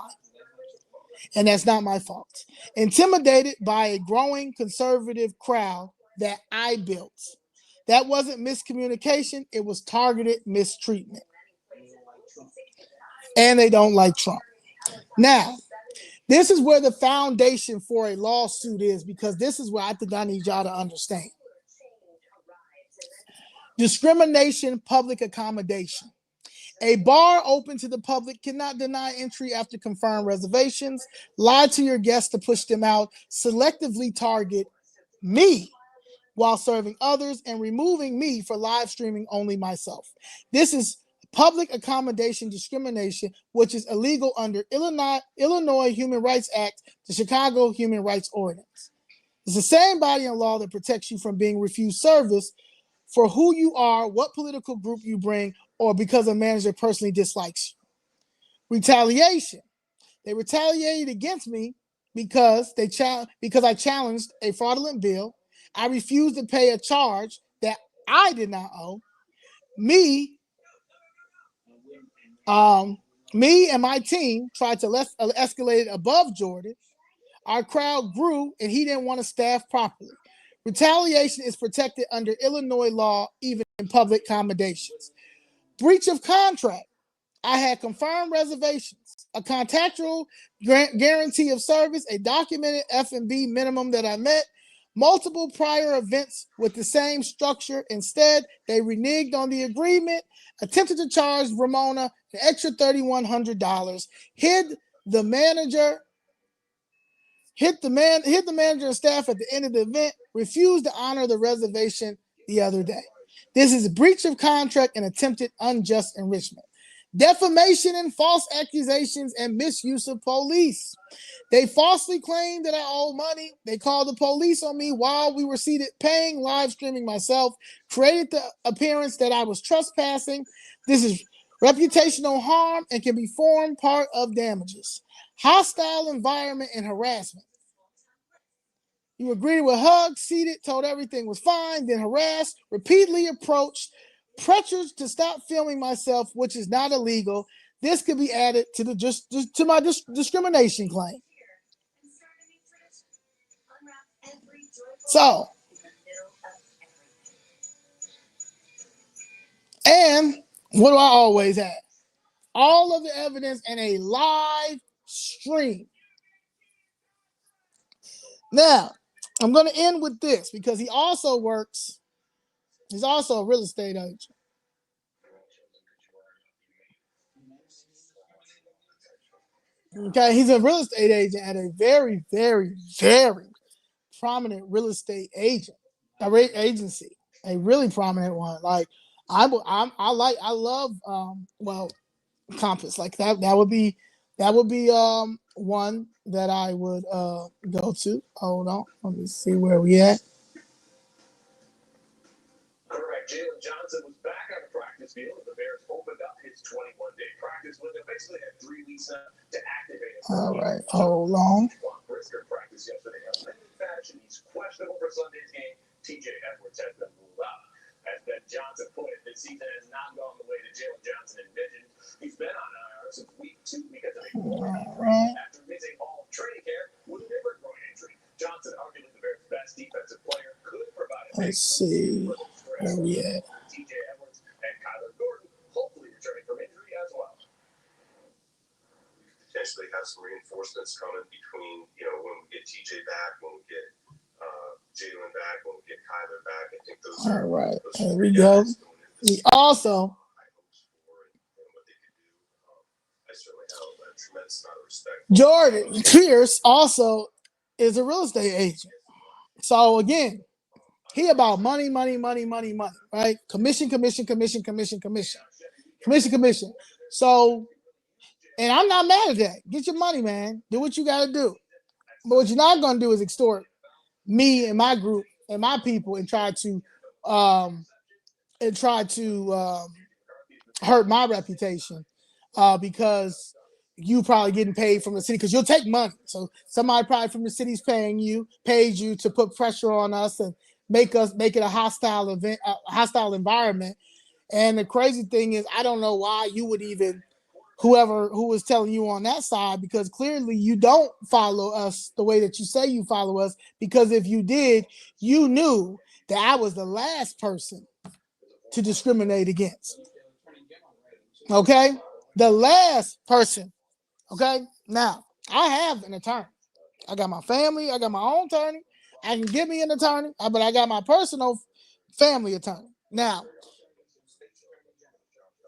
And that's not my fault. Intimidated by a growing conservative crowd that I built. That wasn't miscommunication, it was targeted mistreatment. And they don't like Trump. Now, this is where the foundation for a lawsuit is, because this is where I think I need y'all to understand. Discrimination, public accommodation. A bar open to the public cannot deny entry after confirmed reservations, lie to your guests to push them out, selectively target me while serving others, and removing me for live streaming only myself. This is public accommodation discrimination, which is illegal under Illinois Human Rights Act, the Chicago Human Rights Ordinance. It's the same body of law that protects you from being refused service for who you are, what political group you bring, or because a manager personally dislikes you. Retaliation. They retaliated against me because I challenged a fraudulent bill. I refused to pay a charge that I did not owe. Me and my team tried to escalate it above Jordan. Our crowd grew and he didn't want to staff properly. Retaliation is protected under Illinois law, even in public accommodations. Breach of contract. I had confirmed reservations, a contractual guarantee of service, a documented F&B minimum that I met, multiple prior events with the same structure. Instead, they reneged on the agreement, attempted to charge Ramona an extra $3,100, hid the manager and staff at the end of the event, refused to honor the reservation the other day. This is a breach of contract and attempted unjust enrichment. Defamation and false accusations and misuse of police. They falsely claimed that I owe money. They called the police on me while we were seated paying, live streaming myself, created the appearance that I was trespassing. This is reputational harm and can be formed part of damages. Hostile environment and harassment. You were greeted with hugs, seated, told everything was fine, then harassed, repeatedly approached, pressures to stop filming myself, which is not illegal. This could be added to my discrimination claim. So, and what do I always have? All of the evidence in a live stream. Now, I'm going to end with this because he's also a real estate agent. Okay, he's a real estate agent at a very, very, very prominent real estate agency, a really prominent one. Like I love Compass. Like that would be one that I would go to. Hold on, let me see where we at. Correct. Jalen Johnson was back on the practice field as the Bears opened up his 21-day practice window. Basically had 3 weeks now to activate it. All right, hold on. Brisker practice yesterday. In limited fashion, he's questionable for Sunday's game. TJ Edwards has been ruled out. As Ben Johnson put it, this season has not gone the way that Jalen Johnson envisioned. He's been on IR since week 2 because of a after missing all training camp with a liver groin injury. Johnson, arguably the Bears' best defensive player, could provide a Let's see where we at. TJ Edwards and Kyler Gordon hopefully potentially have some reinforcements coming between, when we get TJ back, when we get Jalen back, when we get Kyler back. I think those All are right. those Here three we go. guys going into We this also high hopes for and what they can do. I certainly have a tremendous amount of respect. Jordan Pierce also is a real estate agent. So again, he about money, right? Commission. So, and I'm not mad at that. Get your money, man. Do what you got to do. But what you're not going to do is extort me and my group and my people and try to hurt my reputation because you probably getting paid from the city because you'll take money. So somebody probably from the city's paid you to put pressure on us and make it a hostile environment. And the crazy thing is, I don't know why you would even, whoever who was telling you on that side, because clearly you don't follow us the way that you say you follow us, because if you did, you knew that I was the last person to discriminate against. Okay? The last person. Okay? Now, I have an attorney. I got my family. I got my own attorney. I can get me an attorney, but I got my personal family attorney. Now,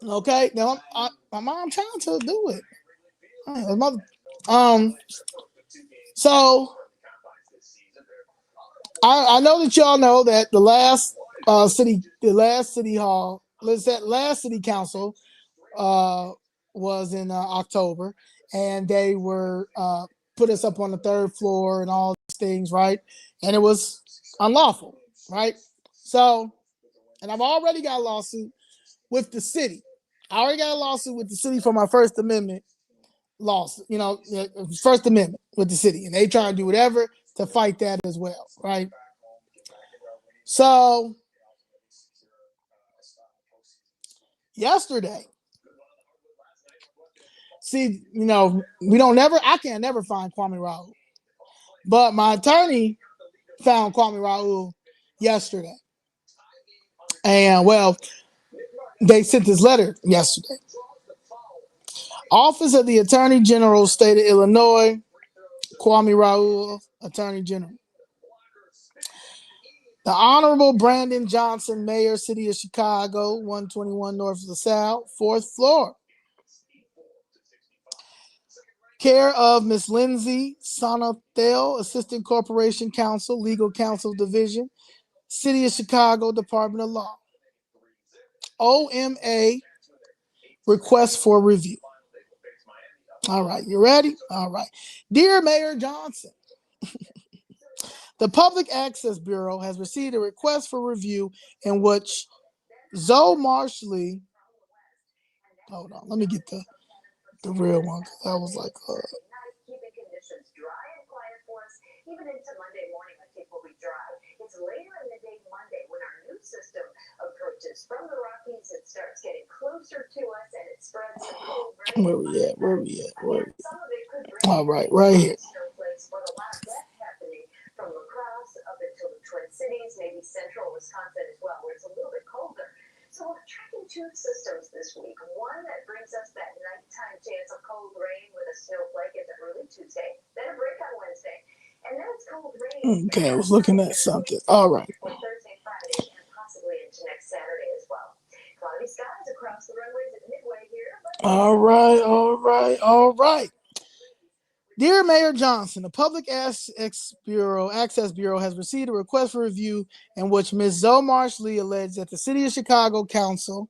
okay? Now, I'm trying to do it. So I know that y'all know that the last city council was in October, and they were put us up on the third floor and all these things, right? And it was unlawful, right? So, and I've already got a lawsuit with the city. I already got a lawsuit with the city for my First Amendment lawsuit, First Amendment with the city, and they try to do whatever to fight that as well, right? So yesterday, see, I can't never find Kwame Raoul, but my attorney found Kwame Raoul yesterday, and well, they sent this letter yesterday. Office of the Attorney General, State of Illinois, Kwame Raoul, Attorney General. The Honorable Brandon Johnson, Mayor, City of Chicago, 121 North LaSalle, 4th floor. Care of Miss Lindsay Sonathel, Assistant Corporation Counsel, Legal Counsel Division, City of Chicago, Department of Law. OMA, request for review. All right, you ready? All right. Dear Mayor Johnson, the Public Access Bureau has received a request for review in which Zoe Marshley, hold on, let me get the real one. That was like, keeping conditions dry and quiet for us, even into Monday morning. I think will be dry. It's later in the day Monday when our new system approaches from the Rockies. It starts getting closer to us and it spreads the cold rain. where we at? Some of it could bring all right, right here. snowflakes, but a lot of that happening from La Crosse up into the Twin Cities, maybe central Wisconsin as well, where it's a little bit colder. So we're tracking two systems this week. One that brings us that nighttime chance of cold rain with a snowflake into early Tuesday, then a break on Wednesday. And then it's cold rain. Okay, I was looking at something. All right. For Thursday, Friday, and possibly into next Saturday as well. Cloudy skies across the runways at Midway here. All right. Dear Mayor Johnson, the Public Access Bureau has received a request for review in which Ms. Zoe Marshley alleged that the City of Chicago Council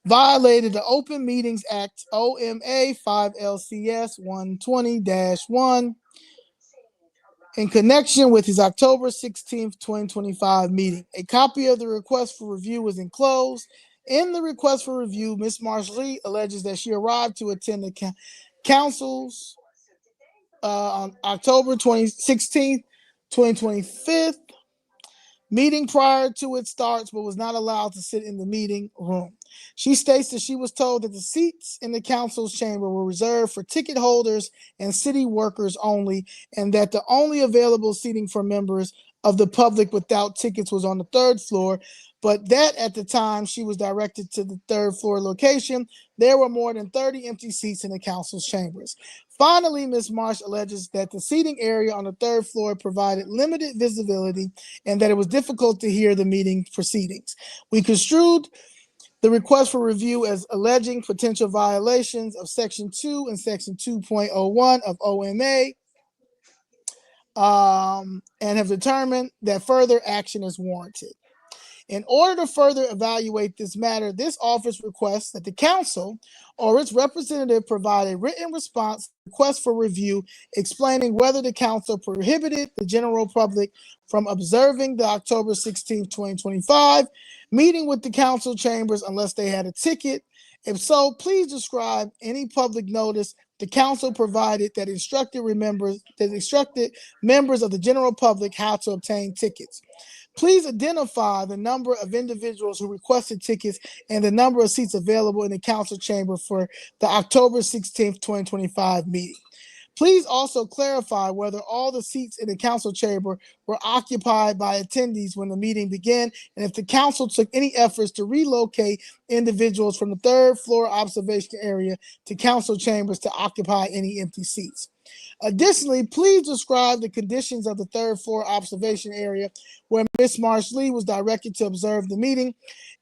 violated the Open Meetings Act, OMA 5 LCS 120-1, in connection with his October 16, 2025 meeting. A copy of the request for review was enclosed. In the request for review, Ms. Marshley alleges that she arrived to attend the council's on October 16th, 2025 meeting prior to its starts, but was not allowed to sit in the meeting room. She states that she was told that the seats in the council's chamber were reserved for ticket holders and city workers only, and that the only available seating for members of the public without tickets was on the third floor, but that at the time she was directed to the third floor location, there were more than 30 empty seats in the council's chambers. Finally, Ms. Marsh alleges that the seating area on the third floor provided limited visibility and that it was difficult to hear the meeting proceedings. We construed the request for review as alleging potential violations of Section 2 and Section 2.01 of OMA, and have determined that further action is warranted. In order to further evaluate this matter, this office requests that the council or its representative provide a written response to the request for review explaining whether the council prohibited the general public from observing the October 16, 2025 meeting with the council chambers unless they had a ticket. If so, please describe any public notice the council provided that instructed members of the general public how to obtain tickets. Please identify the number of individuals who requested tickets and the number of seats available in the council chamber for the October 16th, 2025 meeting. Please also clarify whether all the seats in the council chamber were occupied by attendees when the meeting began, and if the council took any efforts to relocate individuals from the third floor observation area to council chambers to occupy any empty seats. Additionally, please describe the conditions of the third floor observation area where Ms. Marsh Lee was directed to observe the meeting,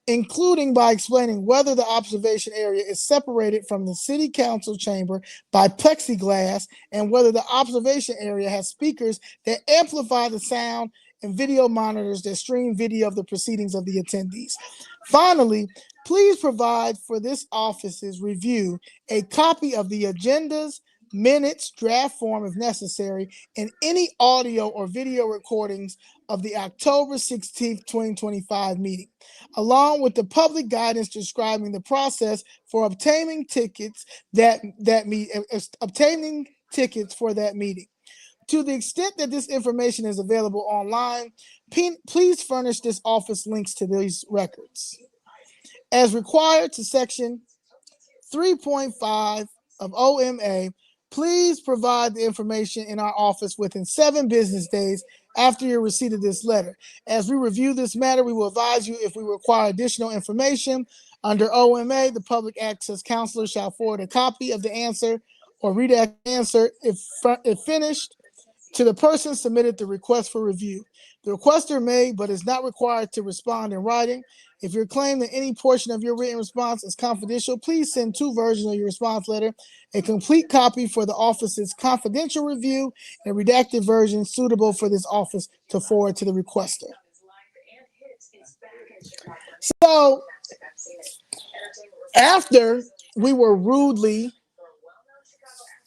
including by explaining whether the observation area is separated from the city council chamber by plexiglass and whether the observation area has speakers that amplify the sound and video monitors that stream video of the proceedings of the attendees. Finally, please provide for this office's review a copy of the agendas, minutes, draft form if necessary, and any audio or video recordings of the October 16th, 2025 meeting, along with the public guidance describing the process for obtaining tickets obtaining tickets for that meeting. To the extent that this information is available online, please furnish this office links to these records. As required to Section 3.5 of OMA, please provide the information in our office within 7 business days after your receipt of this letter. As we review this matter, we will advise you if we require additional information. Under OMA, the public access counselor shall forward a copy of the answer or redact answer if finished to the person submitted the request for review. The requester may, but is not required to respond in writing. If you claim that any portion of your written response is confidential, please send 2 versions of your response letter, a complete copy for the office's confidential review, and a redacted version suitable for this office to forward to the requester. So, after we were rudely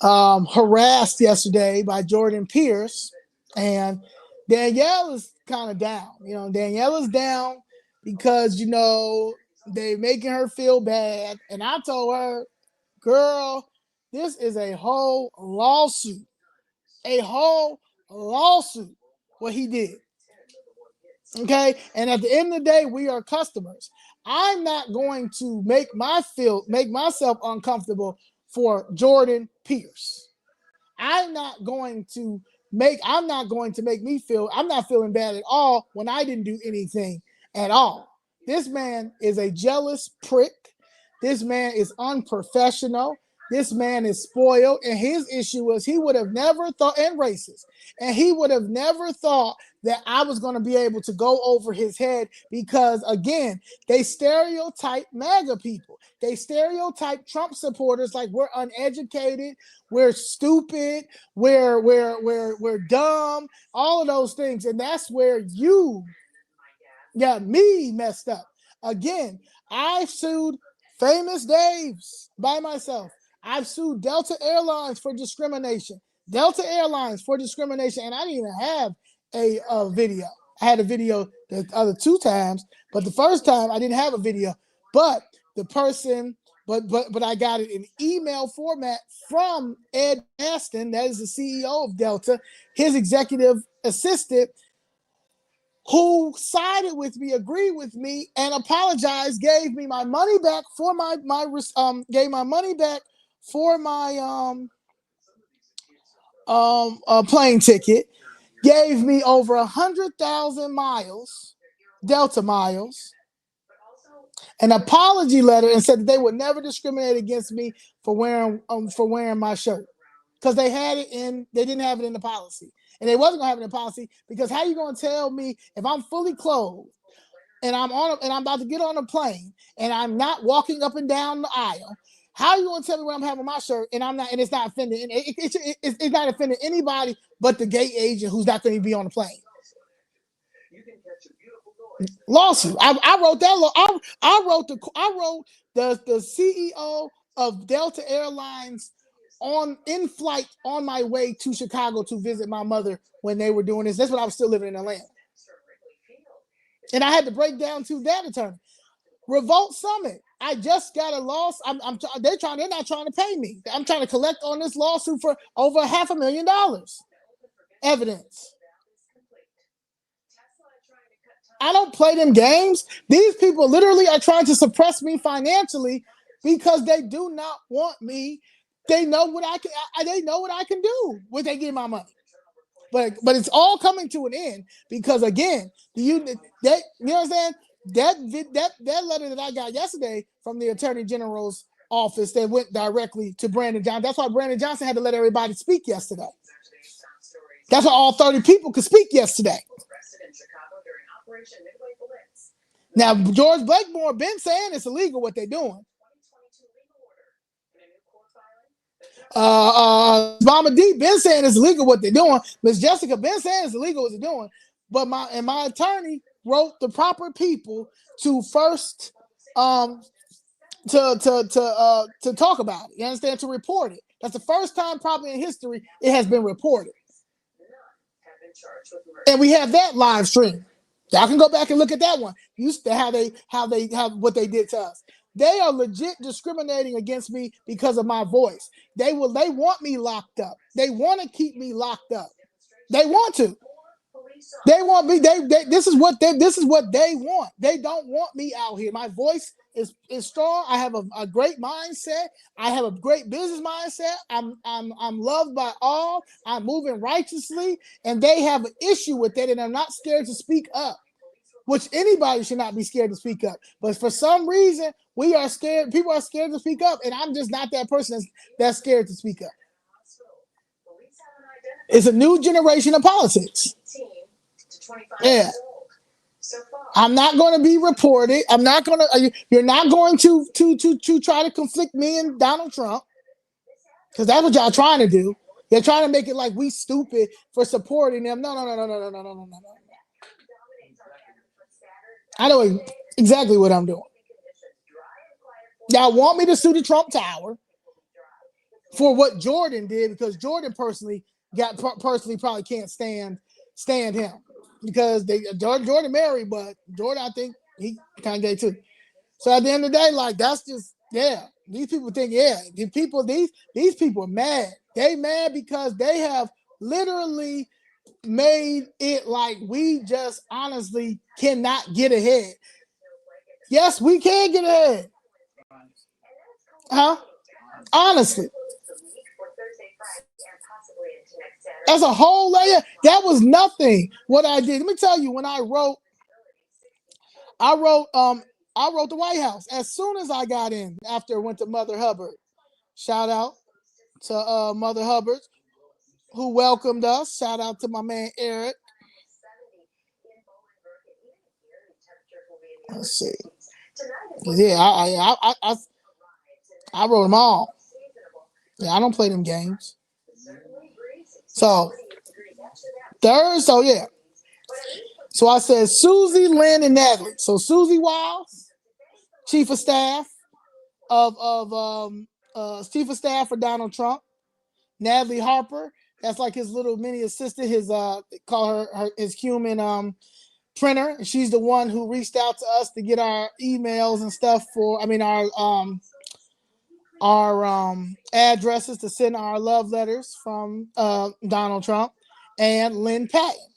harassed yesterday by Jordan Pierce, and Danielle is kind of down. Danielle is down because, they're making her feel bad. And I told her, girl, this is a whole lawsuit. What he did. Okay? And at the end of the day, we are customers. I'm not going to make myself uncomfortable for Jordan Pierce. I'm not going to make me feel, I'm not feeling bad at all when I didn't do anything at all. This man is a jealous prick. This man is unprofessional. This man is spoiled. And his issue was he would have never thought, and racist, and he would have never thought that I was going to be able to go over his head because, again, they stereotype MAGA people. They stereotype Trump supporters like we're uneducated, we're stupid, we're dumb, all of those things. And that's where you got me messed up. Again, I sued Famous Dave's by myself. I've sued Delta Airlines for discrimination. And I didn't even have a video. I had a video the other 2 times, but the first time I didn't have a video. But the person, but I got it in email format from Ed Aston, that is the CEO of Delta, his executive assistant, who sided with me, agreed with me, and apologized, gave me my money back for my plane ticket, gave me over 100,000 miles, Delta miles, an apology letter and said that they would never discriminate against me for wearing my shirt, because they didn't have it in the policy, and they wasn't gonna have it in the policy, because how you gonna tell me if I'm fully clothed and I'm about to get on a plane and I'm not walking up and down the aisle? How you gonna tell me when I'm having my shirt and I'm not, and it's not offending, and it's not offending anybody but the gate agent who's not going to be on the plane? Lawsuit. I wrote that. I wrote the CEO of Delta Airlines in flight on my way to Chicago to visit my mother when they were doing this. That's when I was still living in Atlanta, and I had to break down to that attorney. Revolt Summit. I just got a loss. They're not trying to pay me. I'm trying to collect on this lawsuit for over $500,000. Evidence. I don't play them games. These people literally are trying to suppress me financially because they do not want me. They know what I can. They know what I can do when they get my money. But it's all coming to an end because, again, you know what I'm saying? That letter that I got yesterday from the Attorney General's office that went directly to Brandon Johnson. That's why Brandon Johnson had to let everybody speak yesterday. That's why all 30 people could speak yesterday. Now, George Blakemore been saying it's illegal what they're doing. Mama D been saying it's illegal what they're doing. Miss Jessica been saying it's illegal what they're doing. But my attorney wrote the proper people to first to talk about it. You understand? To report it. That's the first time probably in history it has been reported. And we have that live stream. Y'all can go back and look at that one. Used to how what they did to us. They are legit discriminating against me because of my voice. They want me locked up. They want to keep me locked up. They want to. They want me. This is what they want. They don't want me out here. My voice is strong. I have a great mindset. I have a great business mindset. I'm loved by all. I'm moving righteously, and they have an issue with it, and I'm not scared to speak up. Which anybody should not be scared to speak up. But for some reason, we are scared. People are scared to speak up, and I'm just not that person that's scared to speak up. It's a new generation of politics. Yeah. I'm not going to be reported. I'm not going to. You're not going to try to conflict me and Donald Trump, because that's what y'all trying to do. They're trying to make it like we stupid for supporting them. No. I know exactly what I'm doing. Y'all want me to sue the Trump Tower for what Jordan did, because Jordan personally probably can't stand him, because Jordan married, but Jordan, I think he kind of gay too. So at the end of the day, like, that's just, yeah. These people think, these people are mad. They mad because they have literally made it like we just honestly cannot get ahead. Yes, we can get ahead. Huh? Honestly. As a whole layer, that was nothing what I did. Let me tell you, when I wrote the White House as soon as I got in, after I went to Mother Hubbard. Shout out to Mother Hubbard, who welcomed us. Shout out to my man Eric. Let's see. Yeah, I wrote them all. Yeah, I don't play them games. So yeah. So I said Susie, Lynn, and Natalie. So Susie Wiles, Chief of Staff for Donald Trump. Natalie Harper, that's like his little mini assistant, his call her his human printer. She's the one who reached out to us to get our emails and stuff our addresses to send our love letters from Donald Trump. And Lynn Patton,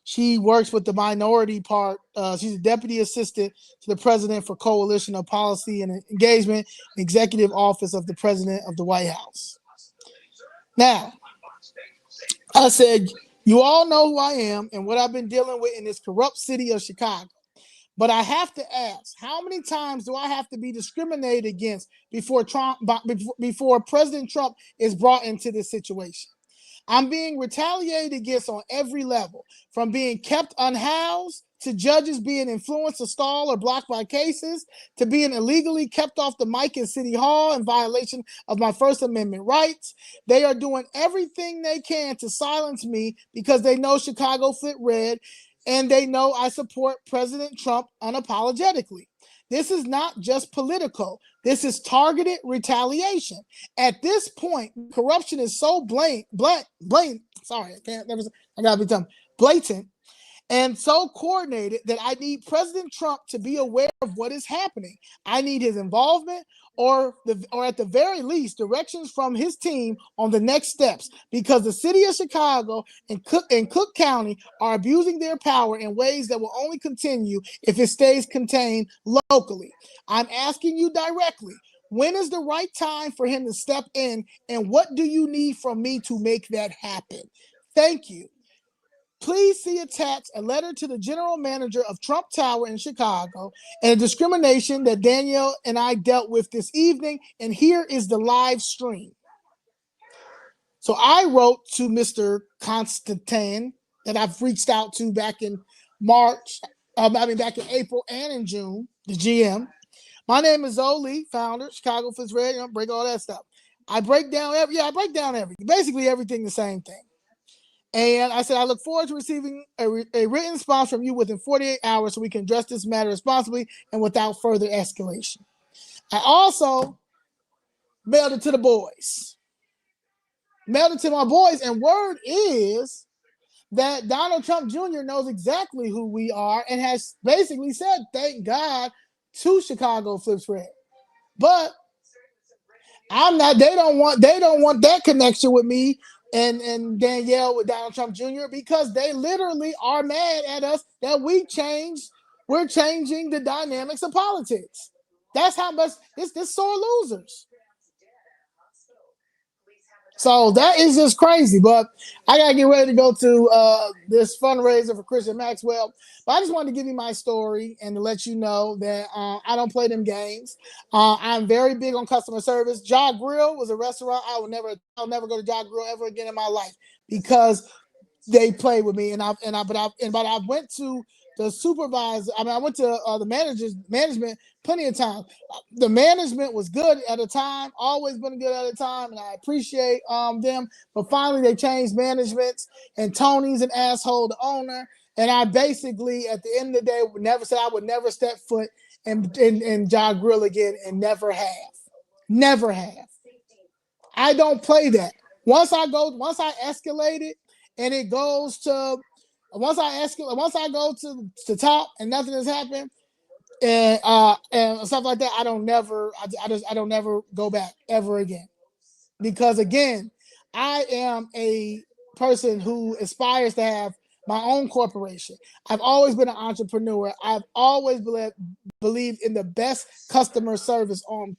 she works with the minority part. She's a deputy assistant to the president for Coalition of Policy and Engagement, Executive Office of the President of the White House. Now, I said, you all know who I am and what I've been dealing with in this corrupt city of Chicago. But I have to ask, how many times do I have to be discriminated against before President Trump is brought into this situation? I'm being retaliated against on every level, from being kept unhoused to judges being influenced to stall or blocked by cases, to being illegally kept off the mic in City Hall in violation of my First Amendment rights. They are doing everything they can to silence me because they know Chicago flipped red and they know I support President Trump unapologetically. This is not just political. This is targeted retaliation. At this point, corruption is so blatant, and so coordinated that I need President Trump to be aware of what is happening. I need his involvement or at the very least directions from his team on the next steps, because the city of Chicago and Cook County are abusing their power in ways that will only continue if it stays contained locally. I'm asking you directly, when is the right time for him to step in, and what do you need from me to make that happen? Thank you. Please see attached a letter to the general manager of Trump Tower in Chicago and a discrimination that Danielle and I dealt with this evening. And here is the live stream. So I wrote to Mr. Constantine, that I've reached out to back in back in April and in June, the GM. My name is Oli, founder, Chicago Fits Red, break all that stuff. I break down everything, basically everything the same thing. And I said, I look forward to receiving a written response from you within 48 hours so we can address this matter responsibly and without further escalation. I also mailed it to the boys. Mailed it to my boys, and word is that Donald Trump Jr. knows exactly who we are and has basically said, thank God, to Chicago Flips Red. But they don't want that connection with me and Danielle with Donald Trump Jr. because they literally are mad at us that we're changing the dynamics of politics. That's how much this sore losers. So that is just crazy, but I gotta get ready to go to this fundraiser for Christian Maxwell. But I just wanted to give you my story and to let you know that I don't play them games. I'm very big on customer service. Jaw Grill was a restaurant I'll never go to Jaw Grill ever again in my life because they played with me. But I went to the supervisor. I went to the management plenty of times. The management was good at the time, always been good at the time, and I appreciate them. But finally, they changed managements, and Tony's an asshole, the owner. And I basically, at the end of the day, I would never step foot in Jaw Grill again, and never have. I don't play that. Once I escalate it, and it goes to once I go to top and nothing has happened and stuff like that, I don't never go back ever again. Because again, I am a person who aspires to have my own corporation. I've always been an entrepreneur. I've always believed in the best customer service on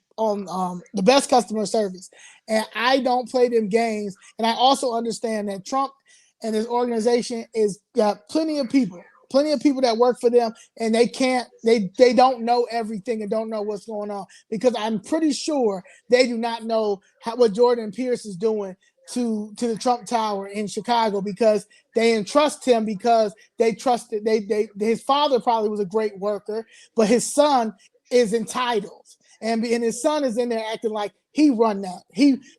the best customer service. And I don't play them games. And I also understand that Trump and his organization is got plenty of people that work for them, and they don't know everything and don't know what's going on, because I'm pretty sure they do not know what Jordan Pierce is doing to the Trump Tower in Chicago, because they entrust him because they trusted his father probably was a great worker, but his son is entitled, and his son is in there acting like he run that.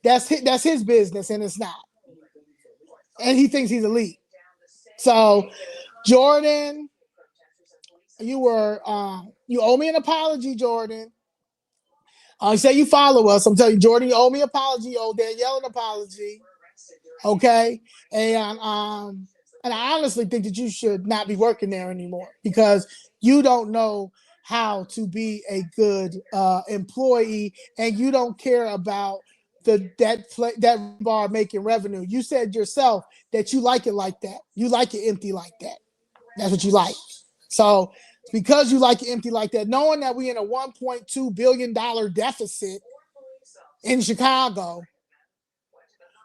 That's his business, and it's not. And he thinks he's elite. So, Jordan, you owe me an apology, Jordan. You say you follow us. I'm telling you, Jordan, you owe me an apology. You owe Danielle an apology. Okay? And I honestly think that you should not be working there anymore, because you don't know how to be a good employee, and you don't care about that bar making revenue. You said yourself that you like it like that. You like it empty like that. That's what you like. So because you like it empty like that, knowing that we in a $1.2 billion deficit in Chicago,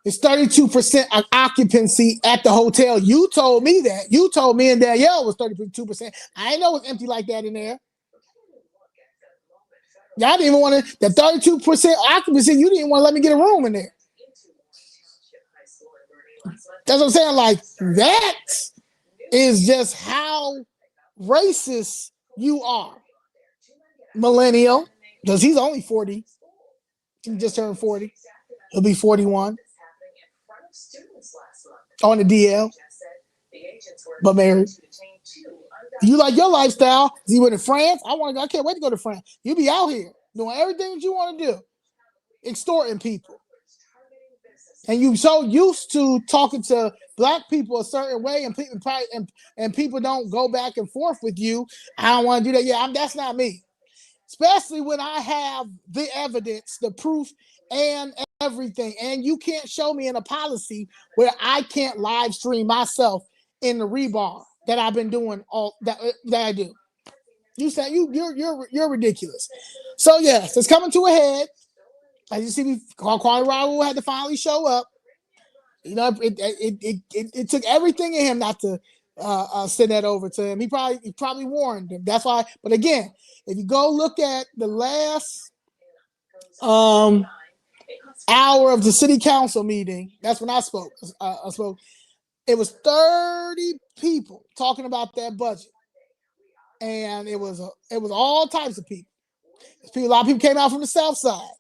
It's 32% occupancy at the hotel. You told me that. You told me and Danielle it was 32%. I didn't know it was empty like that in there. Y'all didn't even want to, the 32% occupancy, you didn't want to let me get a room in there. That's what I'm saying. Like, that is just how racist you are. Millennial, because he's only 40. He just turned 40. He'll be 41 on the DL, but married. You like your lifestyle? You went to France? I can't wait to go to France. You be out here doing everything that you want to do, extorting people. And you so used to talking to black people a certain way, and people don't go back and forth with you. I don't want to do that. Yeah, that's not me. Especially when I have the evidence, the proof, and everything. And you can't show me in a policy where I can't live stream myself in the Rebar that I've been doing all that I do. You said you're ridiculous. So yes, it's coming to a head. As you see, Kwame Raoul had to finally show up. You know, it took everything in him not to send that over to him. He probably warned him. That's why. But again, if you go look at the last hour of the city council meeting, that's when I spoke. It was 30 people talking about that budget, and it was all types of people. A lot of people came out from the South Side.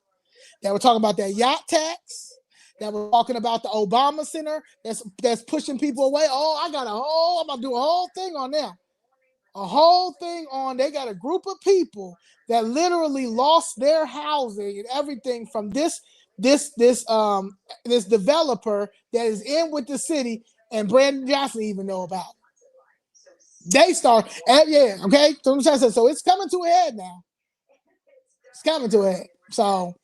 They were talking about that yacht tax. That were talking about the Obama Center that's pushing people away. Oh, I'm gonna do a whole thing on them. They got a group of people that literally lost their housing and everything from this developer that is in with the city, and Brandon Johnson even know about it. They start, yeah, okay. So it's coming to a head now. It's coming to a head. So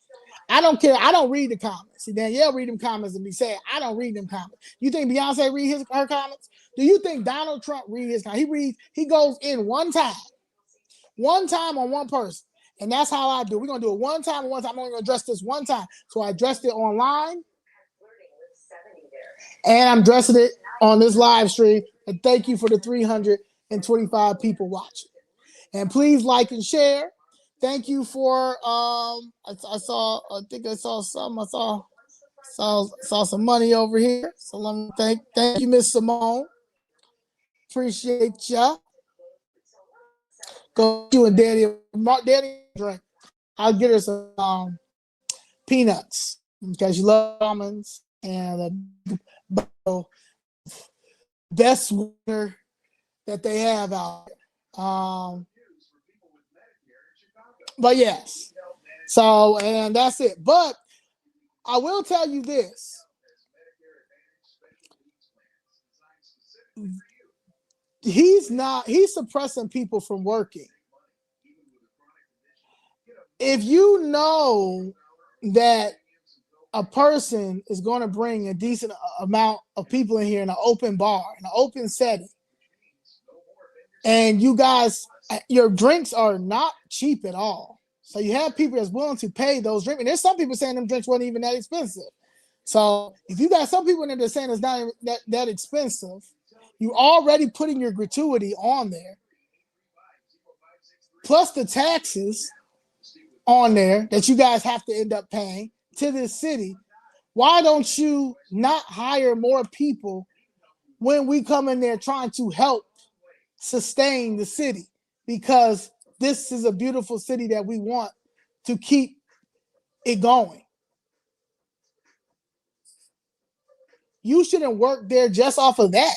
I don't care. I don't read the comments. See, Danielle read them comments and be saying, I don't read them comments. You think Beyonce read her comments? Do you think Donald Trump read his comments? He goes in one time on one person. And that's how I do. We're going to do it one time. I'm only going to address this one time. So I addressed it online. And I'm addressing it on this live stream. And thank you for the 325 people watching. And please like and share. Thank you for I saw some money over here. So let me thank you, Miss Simone. Appreciate ya. Go you and Daddy drink. I'll get her some peanuts because she loves almonds and the best water that they have out there. But yes, so, and that's it. But I will tell you this. He's suppressing people from working. If you know that a person is going to bring a decent amount of people in here in an open bar, in an open setting, and you guys, your drinks are not cheap at all. So you have people that's willing to pay those drinks. And there's some people saying them drinks weren't even that expensive. So if you got some people in there that's saying it's not that expensive, you're already putting your gratuity on there. Plus the taxes on there that you guys have to end up paying to this city. Why don't you not hire more people when we come in there trying to help sustain the city? Because this is a beautiful city that we want to keep it going. You shouldn't work there just off of that.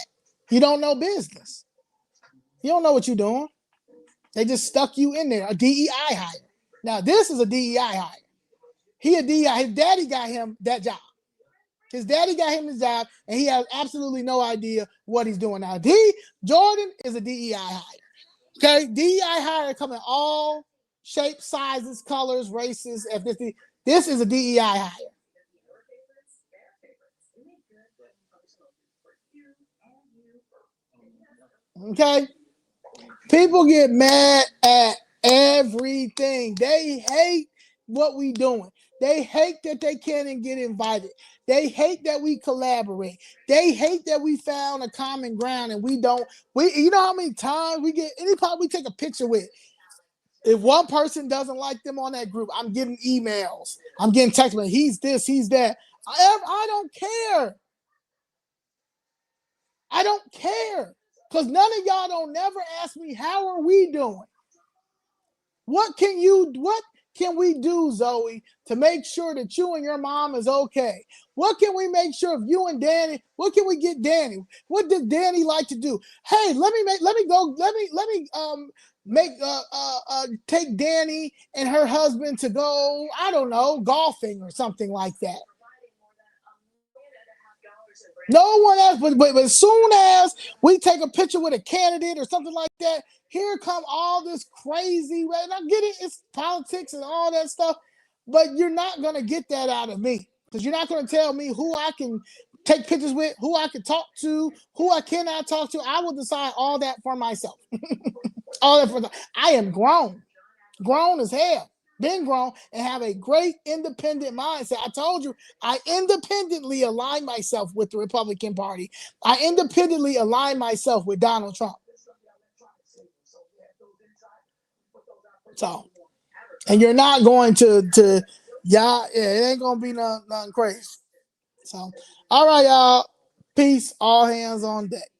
You don't know business. You don't know what you're doing. They just stuck you in there, a DEI hire. Now, this is a DEI hire. He a DEI. His daddy got him that job. His daddy got him the job, and he has absolutely no idea what he's doing now. Jordan is a DEI hire. Okay, DEI hire come in all shapes, sizes, colors, races, ethnicity. This is a DEI hire. Okay, people get mad at everything. They hate what we doing. They hate that they can't get invited. They hate that we collaborate. They hate that we found a common ground and we don't. You know how many times we get anybody we take a picture with. If one person doesn't like them on that group, I'm getting emails. I'm getting text messages. He's this, he's that. I don't care. I don't care. Because none of y'all don't never ask me, how are we doing? What can we do, Zoe, to make sure that you and your mom is okay? What can we make sure of you and Danny? What can we get Danny? What does Danny like to do? Hey, let me take Danny and her husband to go, I don't know, golfing or something like that. No one else, but as soon as we take a picture with a candidate or something like that, here come all this crazy, and I get it, it's politics and all that stuff, but you're not going to get that out of me because you're not going to tell me who I can take pictures with, who I can talk to, who I cannot talk to. I will decide all that for myself. I am grown as hell. Been grown and have a great independent mindset. I told you, I independently align myself with the Republican Party. I independently align myself with Donald Trump. So, and you're not going to y'all, yeah, it ain't gonna be nothing crazy. So, all right, y'all. Peace. All hands on deck.